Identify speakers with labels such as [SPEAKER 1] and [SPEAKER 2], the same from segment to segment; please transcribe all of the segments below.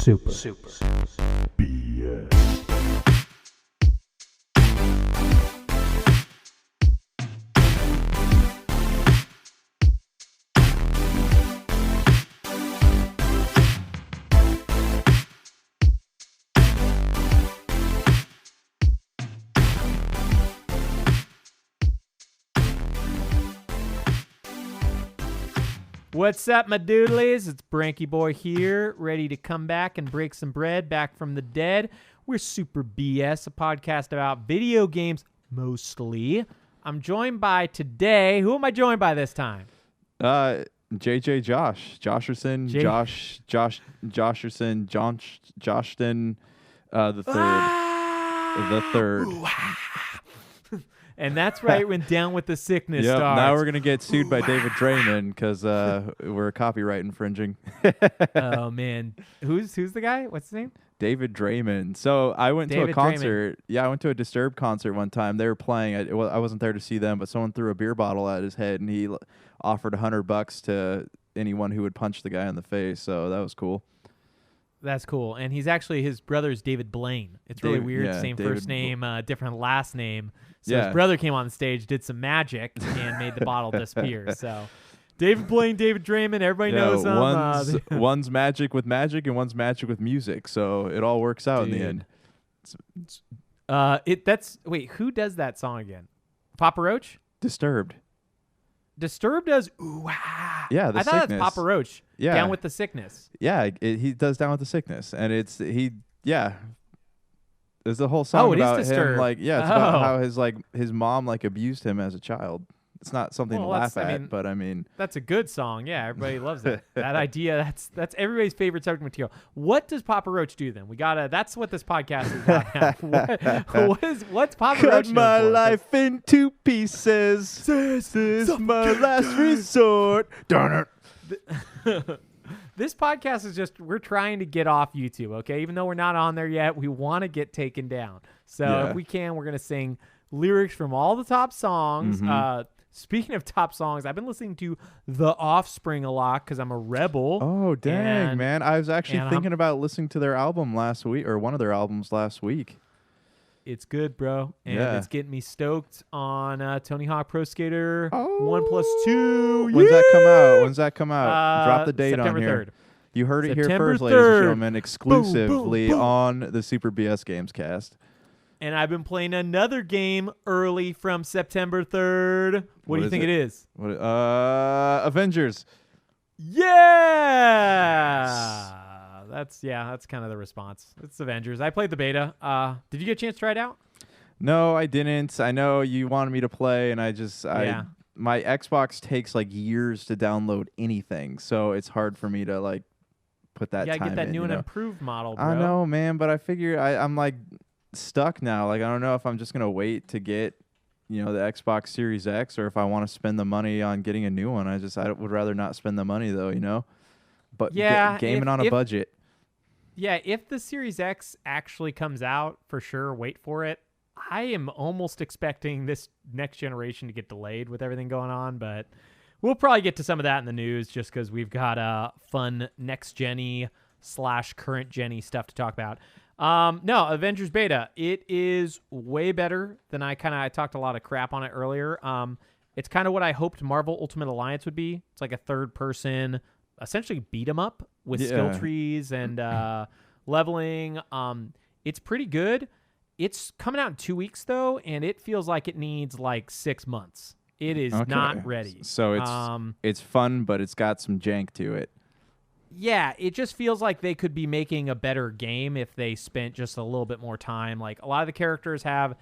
[SPEAKER 1] Super BS.
[SPEAKER 2] What's up, my doodlies? It's Branky Boy here, ready to come back and break some bread back from the dead. We're Super BS, a podcast about video games, mostly. I'm joined by today, who am I joined by this time?
[SPEAKER 3] JJ Josherson, Josherson, Joshton, the third.
[SPEAKER 2] And that's right when Down with the Sickness
[SPEAKER 3] Yep,
[SPEAKER 2] starts.
[SPEAKER 3] now we're going to get sued by David Draymond because we're copyright infringing.
[SPEAKER 2] Oh, man. Who's the guy? What's his name?
[SPEAKER 3] David Draymond. So I went to a concert. Yeah, I went to a Disturbed concert one time. They were playing. I wasn't there to see them, but someone threw a beer bottle at his head, and he offered $100 to anyone who would punch the guy in the face. So that was cool.
[SPEAKER 2] That's cool. And his brother's David Blaine. It's really weird. Yeah, same David first name, different last name. So his brother came on the stage, did some magic, and made the bottle disappear. So David Blaine, David Draymond, everybody knows them.
[SPEAKER 3] One's magic with magic and one's magic with music. So it all works out in the end.
[SPEAKER 2] Wait, who does that song again? Papa Roach?
[SPEAKER 3] Disturbed
[SPEAKER 2] does ooh ah.
[SPEAKER 3] Yeah,
[SPEAKER 2] I thought that's Papa Roach.
[SPEAKER 3] Yeah.
[SPEAKER 2] Down with the Sickness.
[SPEAKER 3] Yeah, he does Down with the Sickness, and there's a whole song about him, about how his mom abused him as a child. It's not something to laugh at, but I mean,
[SPEAKER 2] that's a good song. Yeah, everybody loves it. That idea, that's everybody's favorite subject material. What does Papa Roach do then? That's what this podcast is about. What's Papa Roach?
[SPEAKER 3] Cut my life into pieces. This is my last resort. Darn it.
[SPEAKER 2] This podcast is we're trying to get off YouTube, okay? Even though we're not on there yet, we want to get taken down. So if we can, we're going to sing lyrics from all the top songs. Mm-hmm. Speaking of top songs, I've been listening to The Offspring a lot because I'm a rebel.
[SPEAKER 3] Oh, dang, man. I was actually thinking about listening to their album last week, or one of their albums last week.
[SPEAKER 2] It's good, bro. And it's getting me stoked on Tony Hawk Pro Skater 1+2.
[SPEAKER 3] When's that come out? Drop the date
[SPEAKER 2] September
[SPEAKER 3] on here.
[SPEAKER 2] 3rd.
[SPEAKER 3] You heard it
[SPEAKER 2] September
[SPEAKER 3] here first,
[SPEAKER 2] 3rd.
[SPEAKER 3] ladies and gentlemen, exclusively
[SPEAKER 2] boom.
[SPEAKER 3] on the Super BS Gamescast.
[SPEAKER 2] And I've been playing another game early from September 3rd. What do you think it is?
[SPEAKER 3] Avengers.
[SPEAKER 2] Yeah! That's kind of the response. It's Avengers. I played the beta. Did you get a chance to try it out?
[SPEAKER 3] No, I didn't. I know you wanted me to play, and my Xbox takes years to download anything, so it's hard for me to put that time in.
[SPEAKER 2] You gotta get that new and improved model, bro.
[SPEAKER 3] I know, man, but I figure I'm stuck now. I don't know if I'm just gonna wait to get the Xbox Series X, or if I want to spend the money on getting a new one. I would rather not spend the money though, but gaming on a budget.
[SPEAKER 2] Yeah, if the Series X actually comes out, for sure, wait for it. I am almost expecting this next generation to get delayed with everything going on, but we'll probably get to some of that in the news just because we've got fun next-gen-y / current-gen-y stuff to talk about. No, Avengers Beta. It is way better than I talked a lot of crap on it earlier. It's kind of what I hoped Marvel Ultimate Alliance would be. It's like a third-person, essentially beat 'em up with skill trees and leveling. It's pretty good. It's coming out in 2 weeks though, and it feels like it needs 6 months. It is not ready.
[SPEAKER 3] So it's fun, but it's got some jank to it.
[SPEAKER 2] Yeah, it just feels like they could be making a better game if they spent just a little bit more time. A lot of the characters have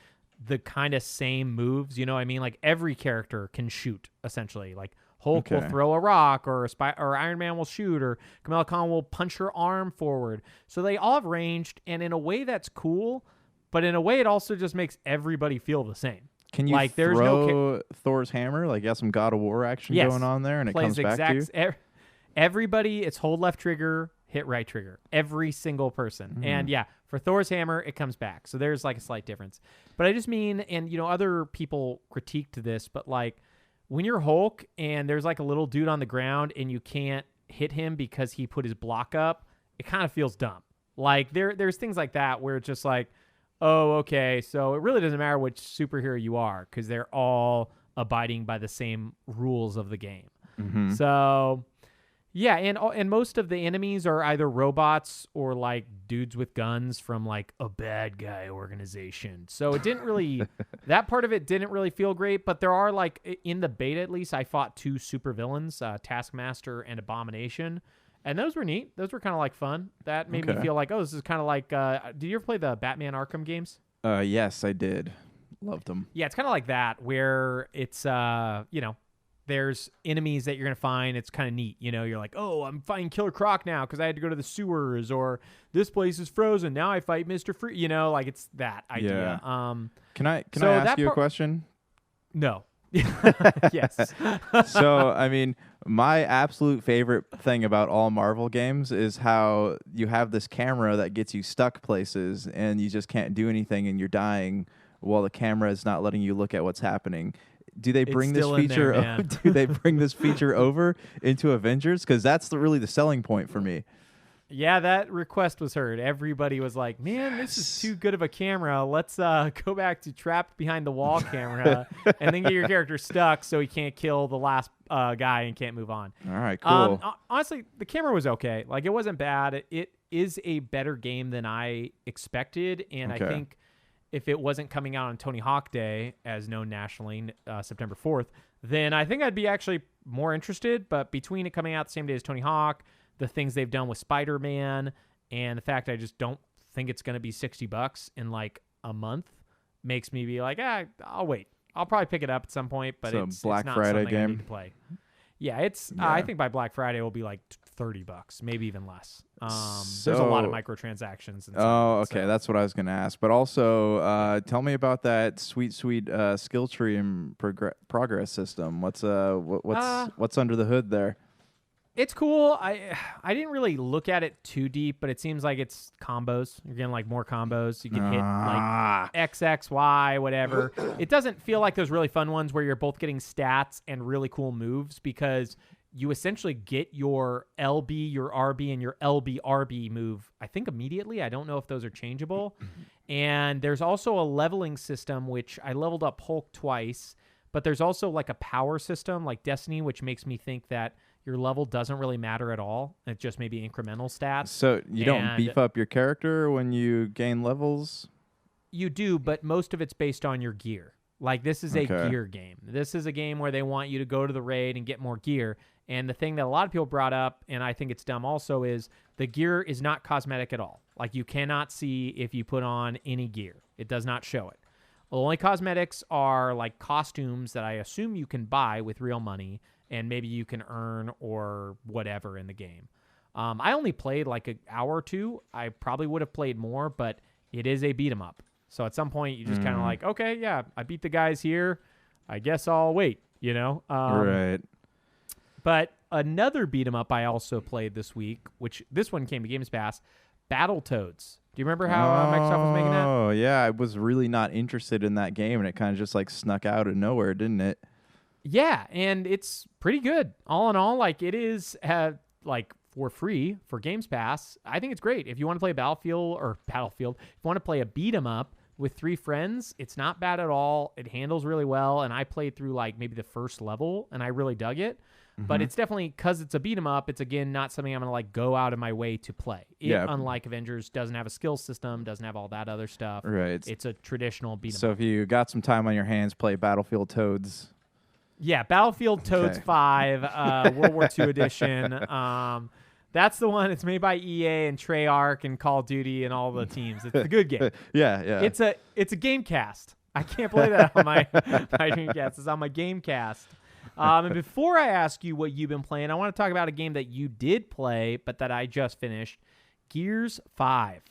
[SPEAKER 2] the kind of same moves, you know what I mean? Every character can shoot, essentially. Hulk will throw a rock, or Iron Man will shoot, or Kamala Khan will punch her arm forward. So they all have ranged, and in a way that's cool, but in a way it also just makes everybody feel the same.
[SPEAKER 3] Can you throw Thor's hammer? You got some God of War action going on there, and it comes back to you?
[SPEAKER 2] Everybody, it's hold left trigger, hit right trigger. Every single person. And for Thor's hammer, it comes back. So there's a slight difference. But I just mean, and other people critiqued this, but when you're Hulk and there's a little dude on the ground and you can't hit him because he put his block up, it kind of feels dumb. Like there's things like that where it's just like, oh, okay, so it really doesn't matter which superhero you are because they're all abiding by the same rules of the game.
[SPEAKER 3] Mm-hmm.
[SPEAKER 2] So yeah, and most of the enemies are either robots or like dudes with guns from like a bad guy organization. So it didn't really that part of it didn't really feel great, but there are like in the beta at least I fought 2 supervillains, Taskmaster and Abomination. And those were neat. Those were kind of like fun. That made me feel like, oh, this is kind of like did you ever play the Batman Arkham games?
[SPEAKER 3] Yes, I did. Loved them.
[SPEAKER 2] Yeah, it's kind of like that where it's there's enemies that you're going to find. It's kind of neat. You're like, oh, I'm fighting Killer Croc now because I had to go to the sewers, or this place is frozen. Now I fight Mr. Free. Like it's that idea.
[SPEAKER 3] Yeah. Can I ask you a question?
[SPEAKER 2] No. Yes.
[SPEAKER 3] So, I mean, my absolute favorite thing about all Marvel games is how you have this camera that gets you stuck places and you just can't do anything and you're dying while the camera is not letting you look at what's happening. Do they bring this feature? Do they bring this feature over into Avengers? Because that's really the selling point for me.
[SPEAKER 2] Yeah, that request was heard. Everybody was like, "Man, this is too good of a camera. Let's go back to trapped behind the wall camera, and then get your character stuck so he can't kill the last guy and can't move on."
[SPEAKER 3] All right, cool.
[SPEAKER 2] Honestly, the camera was okay. Like, it wasn't bad. It is a better game than I expected, and I think if it wasn't coming out on Tony Hawk Day, as known nationally, September 4th, then I think I'd be actually more interested. But between it coming out the same day as Tony Hawk, the things they've done with Spider-Man, and the fact I just don't think it's going to be $60 in like a month makes me be like, I'll wait. I'll probably pick it up at some point, but it's
[SPEAKER 3] Black
[SPEAKER 2] not
[SPEAKER 3] Friday
[SPEAKER 2] something
[SPEAKER 3] game.
[SPEAKER 2] I need to play. Yeah, it's. I think by Black Friday it will be like $30, maybe even less. There's a lot of microtransactions.
[SPEAKER 3] Okay, that's what I was going to ask. But also, tell me about that sweet skill tree and progress system. What's under the hood there?
[SPEAKER 2] It's cool. I didn't really look at it too deep, but it seems like it's combos. You're getting like more combos. You can hit like X, X, Y, whatever. It doesn't feel like those really fun ones where you're both getting stats and really cool moves, because you essentially get your LB, your RB, and your LB, RB move, I think, immediately. I don't know if those are changeable. And there's also a leveling system, which I leveled up Hulk twice, but there's also like a power system like Destiny, which makes me think that your level doesn't really matter at all. It's just maybe incremental stats.
[SPEAKER 3] So you don't beef up your character when you gain levels?
[SPEAKER 2] You do, but most of it's based on your gear. Like, this is a gear game. This is a game where they want you to go to the raid and get more gear. And the thing that a lot of people brought up, and I think it's dumb also, is the gear is not cosmetic at all. Like, you cannot see if you put on any gear. It does not show it. The only cosmetics are like costumes that I assume you can buy with real money, and maybe you can earn or whatever in the game. I only played like an hour or two. I probably would have played more, but it is a beat 'em up. So at some point you just kind of like, okay, yeah, I beat the guys here. I guess I'll wait,
[SPEAKER 3] Right.
[SPEAKER 2] But another beat 'em up I also played this week, which this one came to Gamescast, Battletoads. Do you remember how Microsoft was making that?
[SPEAKER 3] Oh, yeah. I was really not interested in that game, and it kind of just like snuck out of nowhere, didn't it?
[SPEAKER 2] Yeah, and it's pretty good. All in all, like, it is like for free for Games Pass. I think it's great. If you want to play Battlefield, if you want to play a beat 'em up with 3 friends, it's not bad at all. It handles really well, and I played through like maybe the first level, and I really dug it. But it's definitely, because it's a beat 'em up, it's again not something I'm going to like go out of my way to play. Unlike Avengers, doesn't have a skill system, doesn't have all that other stuff.
[SPEAKER 3] Right.
[SPEAKER 2] It's a traditional beat 'em up.
[SPEAKER 3] So if you got some time on your hands, play Battlefield Toads.
[SPEAKER 2] Yeah, Battlefield Toads 5, World War II edition. That's the one. It's made by EA and Treyarch and Call of Duty and all the teams. It's a good game.
[SPEAKER 3] Yeah.
[SPEAKER 2] It's a Gamecast. I can't play that on my Dreamcast. It's on my Gamecast. And before I ask you what you've been playing, I want to talk about a game that you did play, but that I just finished, Gears 5.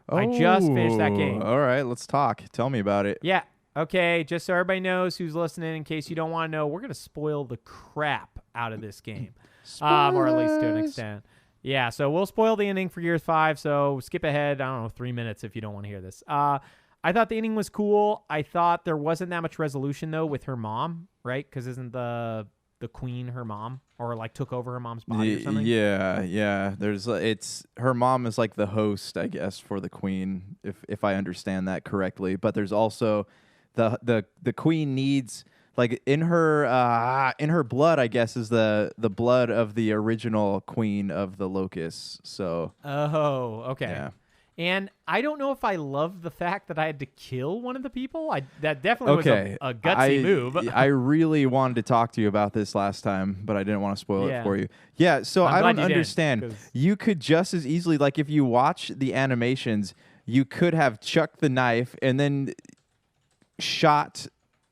[SPEAKER 2] I just finished that game.
[SPEAKER 3] All right, let's talk. Tell me about it.
[SPEAKER 2] Yeah. Okay, just so everybody knows who's listening, in case you don't want to know, we're going to spoil the crap out of this game. Or at least to an extent. Yeah, so we'll spoil the ending for Gears 5, so skip ahead, 3 minutes if you don't want to hear this. I thought the ending was cool. I thought there wasn't that much resolution, though, with her mom, right? Because isn't the the queen, her mom, or like took over her mom's body or something.
[SPEAKER 3] Yeah. There's it's her mom is like the host, I guess, for the queen, if I understand that correctly. But there's also the queen needs, like, in her blood, I guess, is the blood of the original queen of the locusts. So
[SPEAKER 2] Okay.
[SPEAKER 3] yeah.
[SPEAKER 2] And I don't know if I love the fact that I had to kill one of the people. That definitely was a gutsy move.
[SPEAKER 3] I really wanted to talk to you about this last time, but I didn't want to spoil it for you. Yeah, so
[SPEAKER 2] I'm
[SPEAKER 3] I
[SPEAKER 2] glad
[SPEAKER 3] don't
[SPEAKER 2] you
[SPEAKER 3] understand.
[SPEAKER 2] didn't, 'cause-
[SPEAKER 3] You could just as easily, like, if you watch the animations, you could have chucked the knife and then shot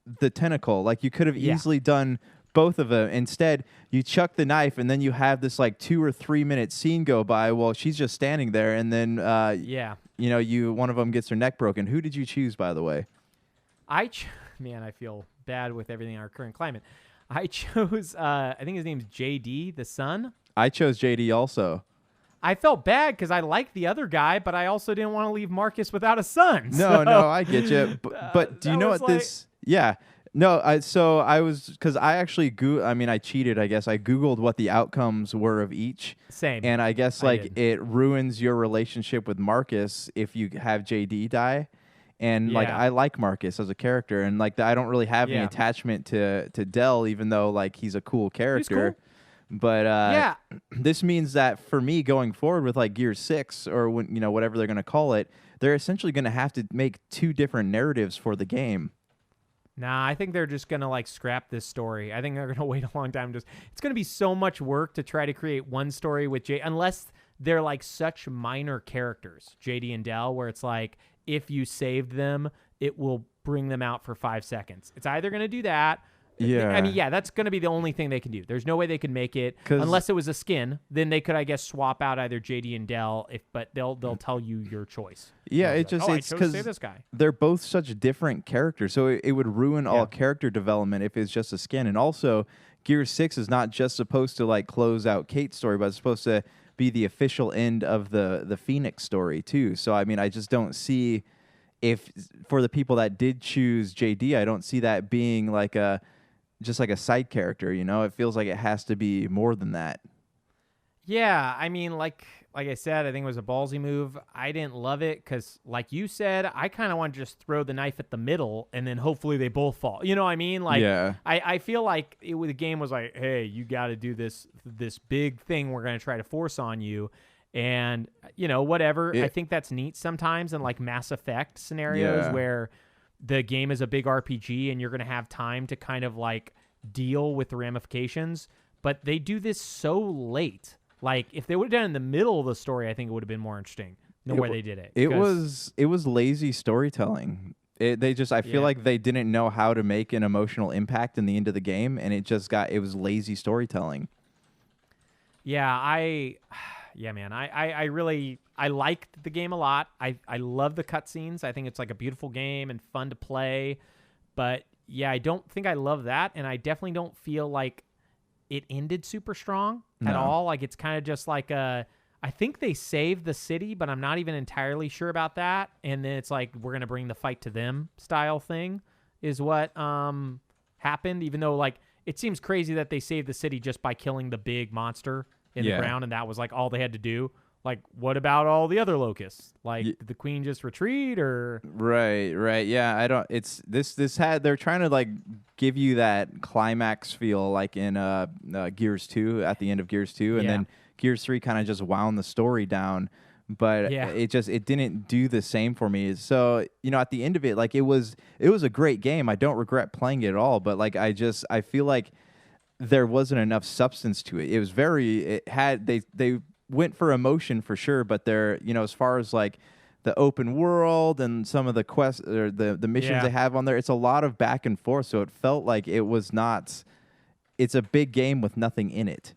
[SPEAKER 3] the tentacle. Like, you could have easily done both of them. Instead, you chuck the knife and then you have this like 2 or 3 minute scene go by while she's just standing there, and then one of them gets her neck broken. Who did you choose, by the way?
[SPEAKER 2] Man, I feel bad with everything in our current climate. I chose I think his name's JD, the son.
[SPEAKER 3] I chose JD also.
[SPEAKER 2] I felt bad because I liked the other guy, but I also didn't want to leave Marcus without a son.
[SPEAKER 3] No, I get you. But do you know what this? Yeah. No, I was, because I actually I cheated, I guess. I Googled what the outcomes were of each.
[SPEAKER 2] Same.
[SPEAKER 3] And I guess it ruins your relationship with Marcus if you have JD die. And like, I like Marcus as a character, and like I don't really have any attachment to Dell, even though like he's a cool character.
[SPEAKER 2] Cool.
[SPEAKER 3] But this means that for me going forward with like Gear 6 or whatever they're going to call it, they're essentially going to have to make 2 different narratives for the game.
[SPEAKER 2] Nah, I think they're just going to like scrap this story. I think they're going to wait a long time. It's going to be so much work to try to create one story with Jay, unless they're like such minor characters, JD and Dell, where it's like, if you saved them, it will bring them out for 5 seconds. It's either going to do that.
[SPEAKER 3] Yeah.
[SPEAKER 2] That's going to be the only thing they can do. There's no way they could make it unless it was a skin. Then they could, I guess, swap out either JD and Dell. But they'll tell you your choice.
[SPEAKER 3] Yeah,
[SPEAKER 2] it's because this guy.
[SPEAKER 3] They're both such different characters, so it would ruin all character development if it's just a skin. And also, Gear 6 is not just supposed to like close out Kate's story, but it's supposed to be the official end of the Phoenix story too. So I mean, I just don't see, if for the people that did choose JD, I don't see that being like just like a side character, It feels like it has to be more than that.
[SPEAKER 2] Yeah, I mean, like I said, I think it was a ballsy move. I didn't love it because, like you said, I kind of want to just throw the knife at the middle and then hopefully they both fall. You know what I mean? Like, I feel like the game was like, hey, you got to do this big thing we're going to try to force on you. And, whatever. I think that's neat sometimes in like Mass Effect scenarios where the game is a big RPG and you're going to have time to kind of like deal with the ramifications, but they do this so late. Like, if they would have done it in the middle of the story, I think it would have been more interesting the way they did it.
[SPEAKER 3] It was lazy storytelling. I feel like they didn't know how to make an emotional impact in the end of the game, and it was lazy storytelling.
[SPEAKER 2] Yeah, man. I liked the game a lot. I love the cutscenes. I think it's like a beautiful game and fun to play. But yeah, I don't think I love that, and I definitely don't feel like it ended super strong at all. Like, it's kind of just like I think they saved the city, but I'm not even entirely sure about that. And then it's like, we're going to bring the fight to them style thing is what happened, even though like it seems crazy that they saved the city just by killing the big monster in the ground, and that was like all they had to do. Like, what about all the other locusts? Like, did the queen just retreat or?
[SPEAKER 3] Right. Yeah, they're trying to like give you that climax feel like in Gears 2, at the end of Gears 2, and then Gears 3 kind of just wound the story down, but it didn't do the same for me. So, at the end of it, like it was a great game. I don't regret playing it at all, but like I feel like there wasn't enough substance to it. They went for emotion for sure, but they're, as far as like the open world and some of the quests or the missions they have on there, it's a lot of back and forth. So it felt like it's a big game with nothing in it.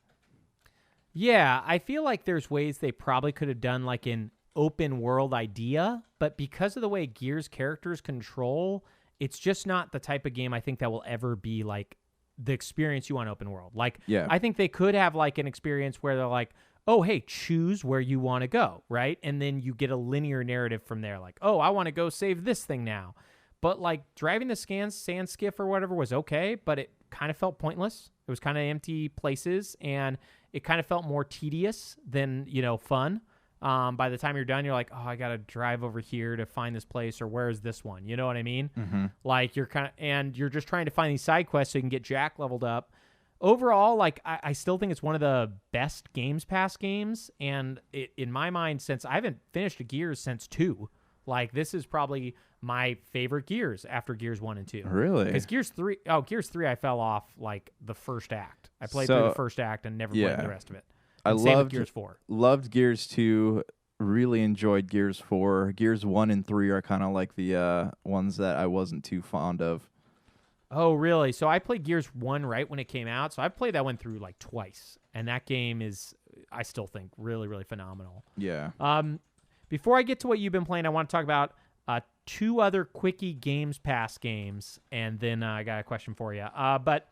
[SPEAKER 2] Yeah, I feel like there's ways they probably could have done like an open world idea, but because of the way Gears characters control, it's just not the type of game I think that will ever be like the experience you want open world. Like, I think they could have like an experience where they're like, oh, hey, choose where you want to go, right? And then you get a linear narrative from there, like, oh, I want to go save this thing now. but like driving the sand skiff or whatever was okay, but it kind of felt pointless. It was kind of empty places, and it kind of felt more tedious than, fun. By the time you're done, you're like, oh, I got to drive over here to find this place, or where is this one? You know what I mean?
[SPEAKER 3] Mm-hmm.
[SPEAKER 2] Like and you're just trying to find these side quests so you can get Jack leveled up. Overall, like I still think it's one of the best Games Pass games, and in my mind, since I haven't finished a Gears since 2, like this is probably my favorite Gears after Gears 1 and 2.
[SPEAKER 3] Really?
[SPEAKER 2] Because Gears 3, I fell off like the first act. I played through the first act and never played the rest of it. And same with Gears 4.
[SPEAKER 3] Loved Gears 2. Really enjoyed Gears 4. Gears 1 and 3 are kind of like the ones that I wasn't too fond of.
[SPEAKER 2] Oh, really? So I played Gears 1 right when it came out. So I've played that one through like twice. And that game is, I still think, really, really phenomenal.
[SPEAKER 3] Yeah.
[SPEAKER 2] Before I get to what you've been playing, I want to talk about 2 other quickie Games Pass games. And then I got a question for you. But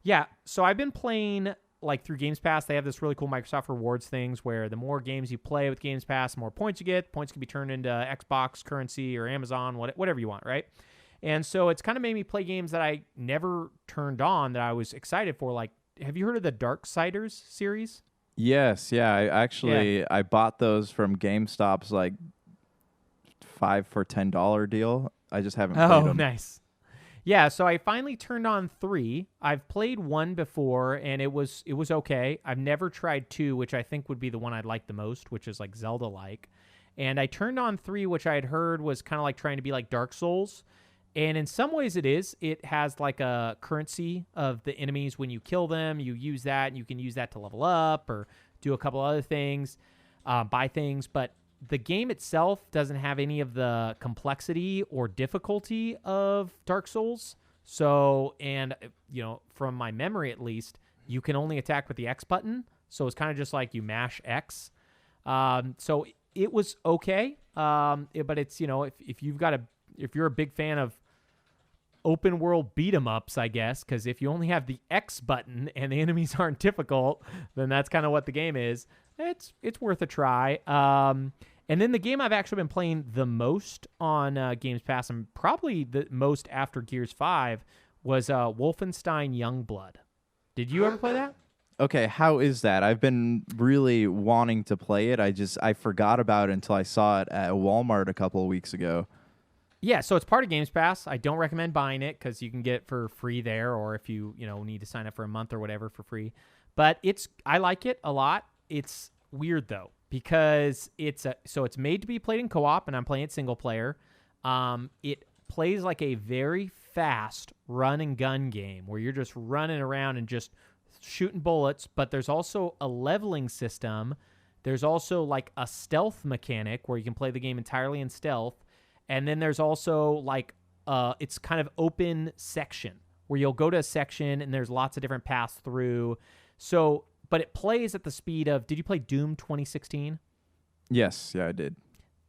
[SPEAKER 2] yeah, so I've been playing like through Games Pass. They have this really cool Microsoft Rewards things where the more games you play with Games Pass, the more points you get. Points can be turned into Xbox currency or Amazon, whatever you want, right? And so it's kind of made me play games that I never turned on that I was excited for. Like, have you heard of the Darksiders series?
[SPEAKER 3] Yes, yeah. I bought those from GameStop's like 5 for $10 deal. I just haven't played them.
[SPEAKER 2] Oh, nice. Yeah, so I finally turned on 3. I've played 1 before, and it was okay. I've never tried 2, which I think would be the one I'd like the most, which is like Zelda-like. And I turned on 3, which I had heard was kind of like trying to be like Dark Souls. And in some ways it is. It has like a currency of the enemies when you kill them. You use that, and you can use that to level up or do a couple other things, buy things. But the game itself doesn't have any of the complexity or difficulty of Dark Souls. So, and, from my memory at least, you can only attack with the X button. So it's kind of just like you mash X. So it was okay. But it's, if you're a big fan of open world beat 'em ups, I guess, because if you only have the X button and the enemies aren't difficult, then that's kind of what the game is. It's worth a try. And then the game I've actually been playing the most on Games Pass, and probably the most after Gears 5, was Wolfenstein Youngblood. Did you ever play that?
[SPEAKER 3] Okay, how is that? I've been really wanting to play it. I forgot about it until I saw it at Walmart a couple of weeks ago.
[SPEAKER 2] Yeah, so it's part of Games Pass. I don't recommend buying it because you can get it for free there, or if you need to sign up for a month or whatever for free. But I like it a lot. It's weird though, because it's made to be played in co-op, and I'm playing it single player. It plays like a very fast run and gun game where you're just running around and just shooting bullets, but there's also a leveling system. There's also like a stealth mechanic where you can play the game entirely in stealth. And then there's also like it's kind of open section where you'll go to a section and there's lots of different paths through. So, but it plays at the speed of, did you play Doom 2016?
[SPEAKER 3] Yes, yeah, I did.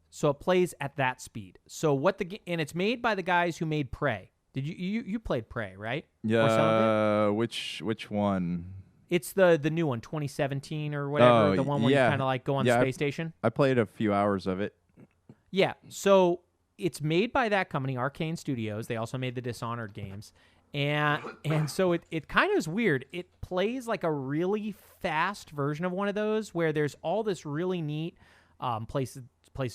[SPEAKER 2] So it plays at that speed. So and it's made by the guys who made Prey. Did you played Prey, right?
[SPEAKER 3] Yeah. Which one?
[SPEAKER 2] It's the new one, 2017 or whatever. The one where you kind of like go on space station.
[SPEAKER 3] I played a few hours of it.
[SPEAKER 2] Yeah. So it's made by that company, Arcane Studios. They also made the Dishonored games. And so it kind of is weird. It plays like a really fast version of one of those where there's all this really neat places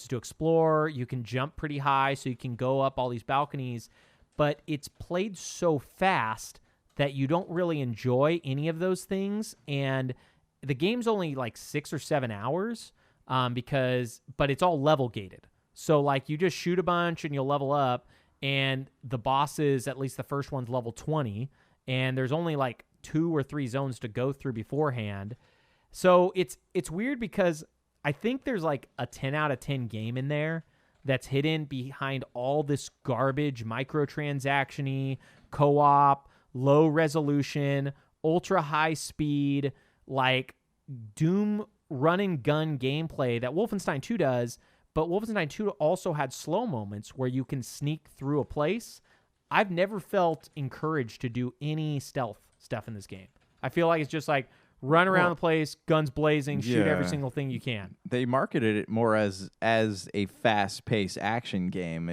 [SPEAKER 2] to explore. You can jump pretty high, so you can go up all these balconies. But it's played so fast that you don't really enjoy any of those things. And the game's only like 6 or 7 hours but it's all level gated. So like you just shoot a bunch and you'll level up, and the bosses, at least the first one's level 20, and there's only like 2 or 3 zones to go through beforehand. So it's weird because I think there's like a 10 out of 10 game in there that's hidden behind all this garbage, microtransaction-y, co-op, low resolution, ultra high speed, like Doom run and gun gameplay that Wolfenstein 2 does. But Wolfenstein 2 also had slow moments where you can sneak through a place. I've never felt encouraged to do any stealth stuff in this game. I feel like it's just like run around the place, guns blazing, shoot every single thing you can.
[SPEAKER 3] They marketed it more as a fast-paced action game.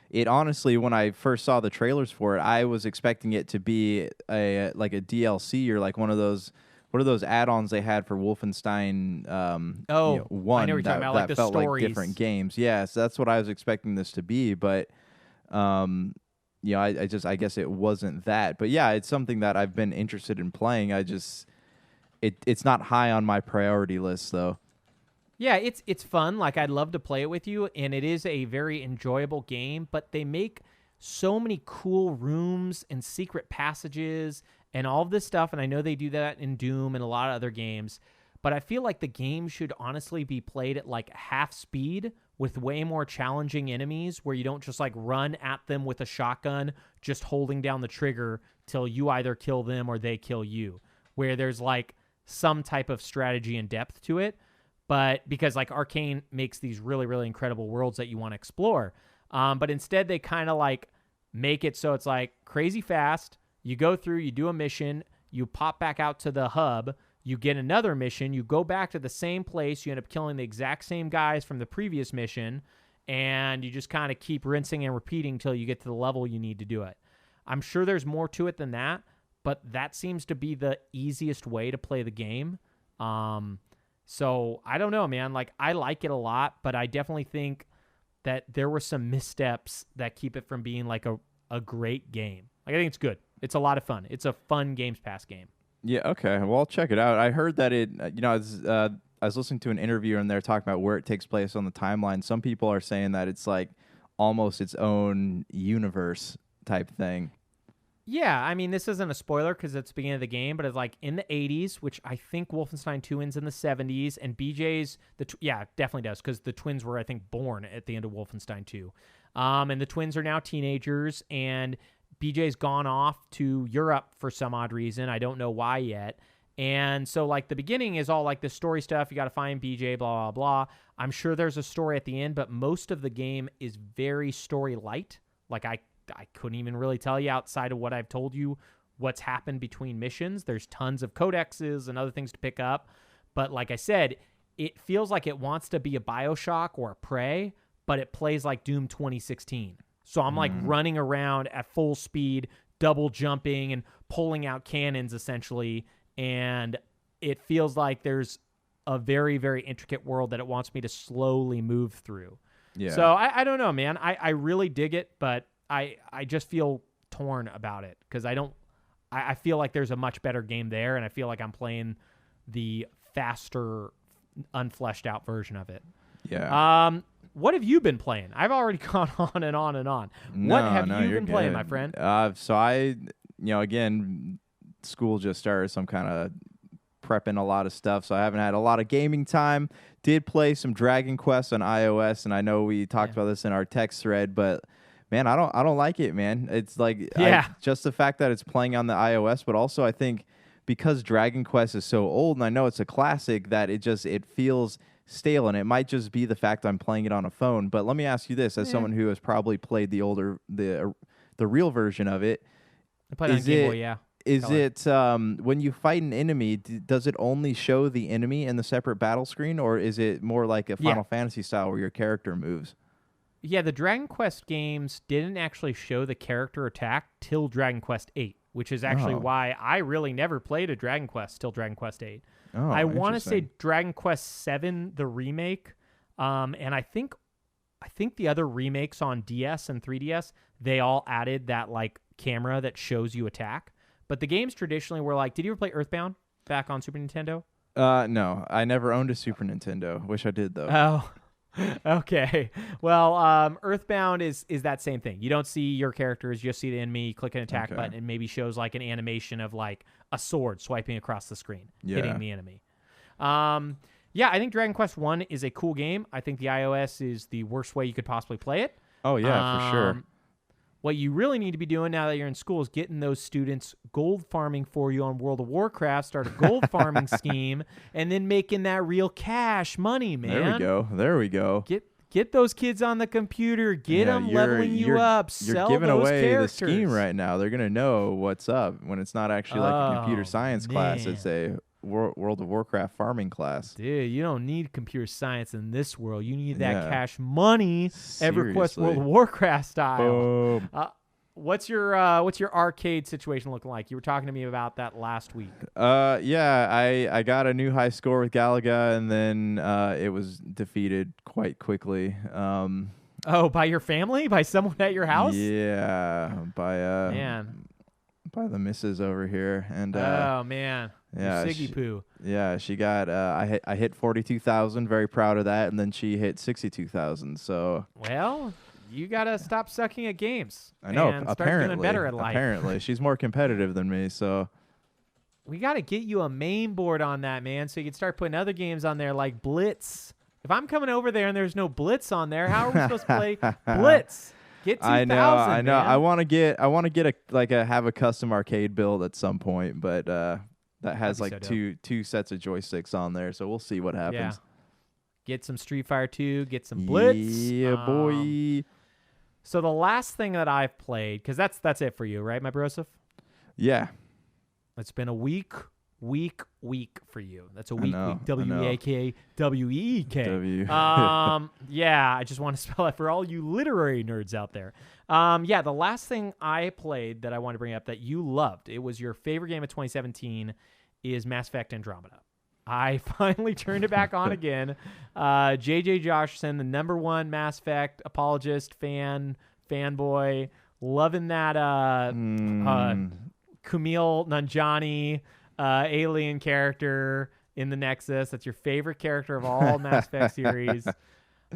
[SPEAKER 3] it honestly, when I first saw the trailers for it, I was expecting it to be a DLC or like one of those. What are those add-ons they had for Wolfenstein 1
[SPEAKER 2] I know what you're talking about, like the
[SPEAKER 3] felt
[SPEAKER 2] stories.
[SPEAKER 3] like different games? Yeah, so that's what I was expecting this to be, but I guess it wasn't that. But yeah, it's something that I've been interested in playing. It's not high on my priority list though.
[SPEAKER 2] Yeah, it's fun. Like, I'd love to play it with you, and it is a very enjoyable game, but they make so many cool rooms and secret passages and all of this stuff, and I know they do that in Doom and a lot of other games, but I feel like the game should honestly be played at like half speed with way more challenging enemies where you don't just like run at them with a shotgun, just holding down the trigger till you either kill them or they kill you, where there's like some type of strategy and depth to it. But because like Arcane makes these really, really incredible worlds that you want to explore. But instead they kind of like make it so it's like crazy fast. You go through, you do a mission, you pop back out to the hub, you get another mission, you go back to the same place, you end up killing the exact same guys from the previous mission, and you just kind of keep rinsing and repeating until you get to the level you need to do it. I'm sure there's more to it than that, but that seems to be the easiest way to play the game. So I don't know, man. Like, I like it a lot, but I definitely think that there were some missteps that keep it from being like a great game. Like, I think it's good. It's a lot of fun. It's a fun Games Pass game.
[SPEAKER 3] Yeah, okay. Well, I'll check it out. I heard that I was listening to an interview and they're talking about where it takes place on the timeline. Some people are saying that it's like almost its own universe type thing.
[SPEAKER 2] Yeah, I mean, this isn't a spoiler because it's the beginning of the game, but it's like in the 80s, which I think Wolfenstein 2 ends in the 70s, and BJ's, definitely does, because the twins were, I think, born at the end of Wolfenstein 2. And the twins are now teenagers, and BJ's gone off to Europe for some odd reason. I don't know why yet. And so, like, the beginning is all, like, the story stuff. You got to find BJ, blah, blah, blah. I'm sure there's a story at the end, but most of the game is very story light. Like, I couldn't even really tell you outside of what I've told you what's happened between missions. There's tons of codexes and other things to pick up. But like I said, it feels like it wants to be a BioShock or a Prey, but it plays like Doom 2016. So I'm like running around at full speed, double jumping and pulling out cannons essentially. And it feels like there's a very, very intricate world that it wants me to slowly move through. Yeah. So I don't know, man. I really dig it, but I just feel torn about it because I feel like there's a much better game there, and I feel like I'm playing the faster, unfleshed out version of it.
[SPEAKER 3] Yeah.
[SPEAKER 2] What have you been playing? I've already gone on and on and on. What have you been playing, my friend?
[SPEAKER 3] So I, again, school just started, so I'm kind of prepping a lot of stuff, so I haven't had a lot of gaming time. Did play some Dragon Quest on iOS, and I know we talked about this in our text thread, but man, I don't like it, man. It's like just the fact that it's playing on the iOS, but also I think because Dragon Quest is so old, and I know it's a classic, that it feels stale, and it might just be the fact I'm playing it on a phone. But let me ask you this, as someone who has probably played the real version of it,
[SPEAKER 2] I played on Game Boy, yeah.
[SPEAKER 3] Is it when you fight an enemy, does it only show the enemy in the separate battle screen, or is it more like a Final Fantasy style where your character moves?
[SPEAKER 2] Yeah, the Dragon Quest games didn't actually show the character attack till Dragon Quest 8, which is actually why I really never played a Dragon Quest till Dragon Quest 8.
[SPEAKER 3] Oh,
[SPEAKER 2] I want to say Dragon Quest 7, the remake, and I think the other remakes on DS and 3DS, they all added that like camera that shows you attack. But the games traditionally were like, did you ever play Earthbound back on Super Nintendo?
[SPEAKER 3] No, I never owned a Super Nintendo. Wish I did though.
[SPEAKER 2] Oh. Okay. Well, Earthbound is that same thing. You don't see your characters, you just see the enemy, click an attack button, and maybe shows like an animation of like a sword swiping across the screen, hitting the enemy. Yeah, I think Dragon Quest 1 is a cool game. I think the iOS is the worst way you could possibly play it.
[SPEAKER 3] Oh, yeah, for sure.
[SPEAKER 2] What you really need to be doing now that you're in school is getting those students gold farming for you on World of Warcraft, start a gold farming scheme, and then making that real cash money, man.
[SPEAKER 3] There we go.
[SPEAKER 2] Get those kids on the computer. Get them leveling you up.
[SPEAKER 3] You're giving away the scheme right now. They're going to know what's up when it's not actually like a computer science class. It's a World of Warcraft farming class.
[SPEAKER 2] Dude, you don't need computer science in this world. You need that
[SPEAKER 3] Yeah.
[SPEAKER 2] cash money, EverQuest World of Warcraft style.
[SPEAKER 3] Boom.
[SPEAKER 2] What's your arcade situation looking like? You were talking to me about that last week.
[SPEAKER 3] Yeah, I got a new high score with Galaga, and then it was defeated quite quickly.
[SPEAKER 2] Oh, by your family? By someone at your house?
[SPEAKER 3] Yeah,
[SPEAKER 2] Man.
[SPEAKER 3] by the missus over here, and
[SPEAKER 2] Oh man.
[SPEAKER 3] yeah,
[SPEAKER 2] Siggy poo.
[SPEAKER 3] yeah, she got I hit 42,000, very proud of that, and then she hit 62,000. So
[SPEAKER 2] Well, you gotta stop sucking at games.
[SPEAKER 3] I know.
[SPEAKER 2] And start
[SPEAKER 3] Apparently,
[SPEAKER 2] doing better at life.
[SPEAKER 3] apparently, she's more competitive than me. So
[SPEAKER 2] We gotta get you a main board on that, man, so you can start putting other games on there like Blitz. If I'm coming over there and there's no Blitz on there, how are we supposed to play Blitz? Get 2,000,
[SPEAKER 3] I know.
[SPEAKER 2] man.
[SPEAKER 3] I want to get have a custom arcade build at some point, but that has
[SPEAKER 2] That'd
[SPEAKER 3] like
[SPEAKER 2] be so
[SPEAKER 3] two sets of joysticks on there. So we'll see what happens.
[SPEAKER 2] Yeah. Get some Street Fighter 2, get some Blitz.
[SPEAKER 3] Yeah, boy.
[SPEAKER 2] So the last thing that I've played, because that's it for you, right, my brosif?
[SPEAKER 3] Yeah.
[SPEAKER 2] It's been a week for you. That's a
[SPEAKER 3] I
[SPEAKER 2] week.
[SPEAKER 3] know.
[SPEAKER 2] W-E-A-K-A-W-E-E-K.
[SPEAKER 3] W.
[SPEAKER 2] Yeah, I just want to spell it for all you literary nerds out there. Yeah, the last thing I played that I want to bring up that you loved, it was your favorite game of 2017, is Mass Effect Andromeda. I finally turned it back on again. JJ Joshson, the #1 Mass Effect apologist, fanboy, loving that Kumail Nanjiani alien character in the Nexus. That's your favorite character of all Mass Effect series.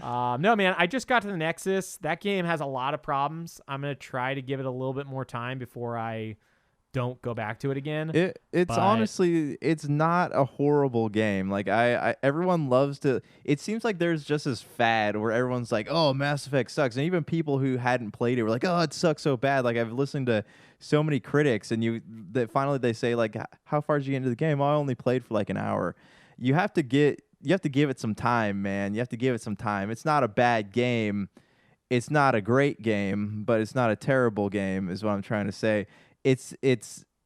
[SPEAKER 2] No, man, I just got to the Nexus. That game has a lot of problems. I'm going to try to give it a little bit more time before I don't go back to it again.
[SPEAKER 3] It's honestly, it's not a horrible game. Like I everyone loves to. It seems like there's just this fad where everyone's like, "Oh, Mass Effect sucks," and even people who hadn't played it were like, "Oh, it sucks so bad." Like I've listened to so many critics, and finally they say like, "How far did you get into the game?" "Oh, I only played for like an hour." You have to give it some time, man. You have to give it some time. It's not a bad game. It's not a great game, but it's not a terrible game, is what I'm trying to say.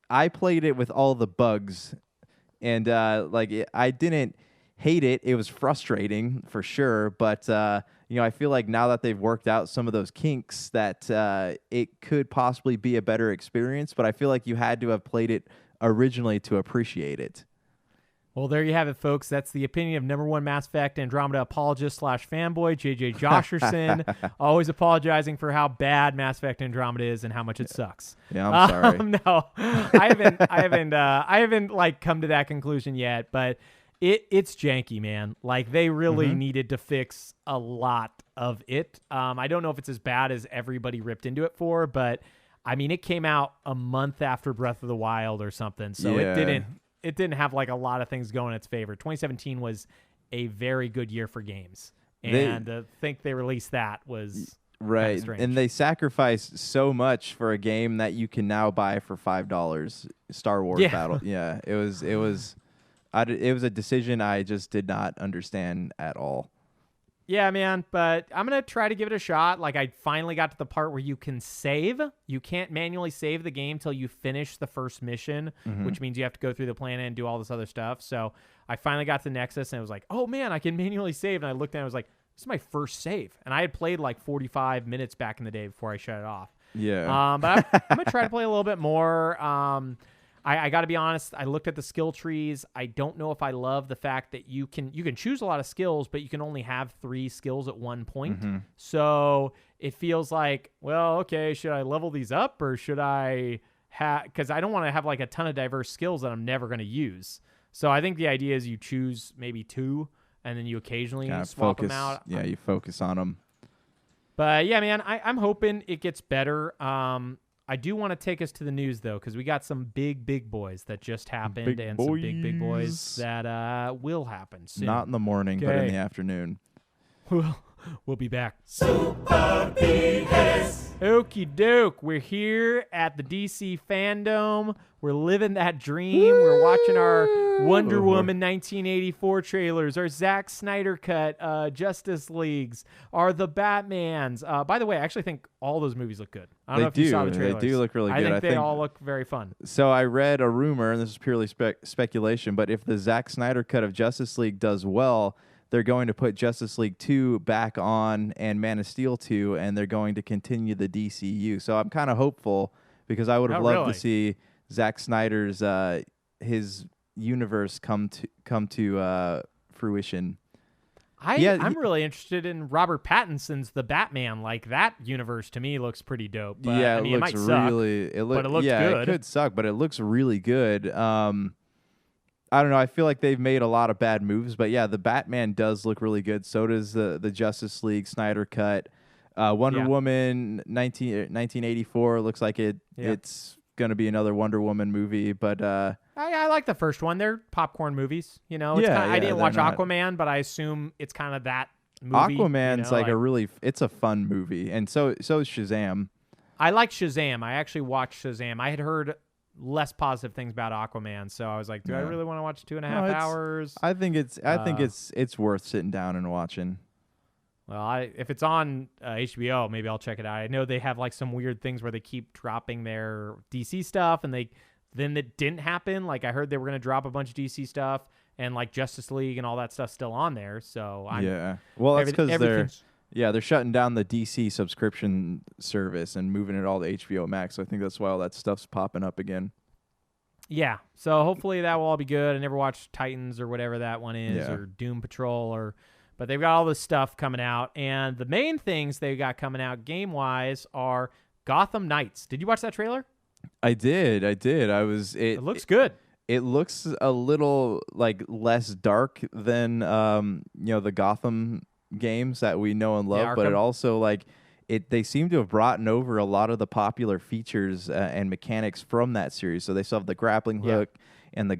[SPEAKER 3] I played it with all the bugs, and I didn't hate it. It was frustrating for sure, but I feel like now that they've worked out some of those kinks, that it could possibly be a better experience. But I feel like you had to have played it originally to appreciate it.
[SPEAKER 2] Well, there you have it, folks. That's the opinion of #1 Mass Effect Andromeda apologist / fanboy, JJ Josherson, always apologizing for how bad Mass Effect Andromeda is and how much it sucks.
[SPEAKER 3] Yeah, I'm sorry.
[SPEAKER 2] No, I haven't like come to that conclusion yet, but it's janky, man. Like they really needed to fix a lot of it. I don't know if it's as bad as everybody ripped into it for, but I mean, it came out a month after Breath of the Wild or something, so it didn't have like a lot of things going in its favor. 2017 was a very good year for games, and to think they released that was
[SPEAKER 3] right.
[SPEAKER 2] strange.
[SPEAKER 3] And they sacrificed so much for a game that you can now buy for $5. Star Wars Battle. Yeah, it was a decision I just did not understand at all.
[SPEAKER 2] Yeah, man, but I'm going to try to give it a shot. Like, I finally got to the part where you can save. You can't manually save the game till you finish the first mission, which means you have to go through the planet and do all this other stuff. So I finally got to the Nexus, and it was like, oh, man, I can manually save. And I looked at it and I was like, this is my first save. And I had played like 45 minutes back in the day before I shut it off.
[SPEAKER 3] Yeah.
[SPEAKER 2] But I'm going to try to play a little bit more. I got to be honest. I looked at the skill trees. I don't know if I love the fact that you can choose a lot of skills, but you can only have 3 skills at one point. So it feels like, well, okay, should I level these up or should I because I don't want to have like a ton of diverse skills that I'm never going to use. So I think the idea is you choose maybe 2 and then you occasionally swap them out.
[SPEAKER 3] Yeah, you focus on them.
[SPEAKER 2] But yeah, man, I'm hoping it gets better. I do want to take us to the news, though, because we got some big boys that just happened some big boys that will happen soon.
[SPEAKER 3] Not in the morning, but in the afternoon.
[SPEAKER 2] We'll be back.
[SPEAKER 1] Super BS.
[SPEAKER 2] Okie doke. We're here at the DC Fandome. We're living that dream. We're watching our Wonder Woman 1984 trailers, our Zack Snyder cut, Justice Leagues, our The Batmans. By the way, I actually think all those movies look good. I don't know if you saw the trailers.
[SPEAKER 3] They do look really good.
[SPEAKER 2] I think they all look very fun.
[SPEAKER 3] So I read a rumor, and this is purely speculation, but if the Zack Snyder cut of Justice League does well, they're going to put Justice League 2 back on and Man of Steel 2, and they're going to continue the DCU. So I'm kind of hopeful because I would have loved to see Zack Snyder's his universe come to fruition.
[SPEAKER 2] I'm really interested in Robert Pattinson's The Batman. Like, that universe to me looks pretty dope. But,
[SPEAKER 3] yeah,
[SPEAKER 2] I mean,
[SPEAKER 3] it looks
[SPEAKER 2] might suck, but it looks good.
[SPEAKER 3] It could suck, but it looks really good. I don't know. I feel like they've made a lot of bad moves, but yeah, the Batman does look really good. So does the Justice League Snyder cut. Wonder Woman 1984 looks like it's going to be another Wonder Woman movie, but
[SPEAKER 2] I like the first one. They're popcorn movies, you know. It's I didn't watch Aquaman, but I assume it's kind of that movie.
[SPEAKER 3] Aquaman's it's a fun movie, and so is Shazam.
[SPEAKER 2] I like Shazam. I actually watched Shazam. I had heard less positive things about Aquaman, so I was like, do I really want to watch 2.5 hours?
[SPEAKER 3] I think it's worth sitting down and watching.
[SPEAKER 2] Well, if it's on HBO, maybe I'll check it out. I know they have like some weird things where they keep dropping their DC stuff, and then it didn't happen. Like, I heard they were going to drop a bunch of DC stuff, and like Justice League and all that stuff still on there. So
[SPEAKER 3] well, that's because they're shutting down the DC subscription service and moving it all to HBO Max. So I think that's why all that stuff's popping up again.
[SPEAKER 2] Yeah. So hopefully that will all be good. I never watched Titans or whatever that one is, or Doom Patrol, but they've got all this stuff coming out. And the main things they got coming out game-wise are Gotham Knights. Did you watch that trailer?
[SPEAKER 3] I did. It
[SPEAKER 2] looks good.
[SPEAKER 3] It looks a little like less dark than the Gotham games that we know and love, but it also they seem to have brought over a lot of the popular features and mechanics from that series. So they still have the grappling hook and the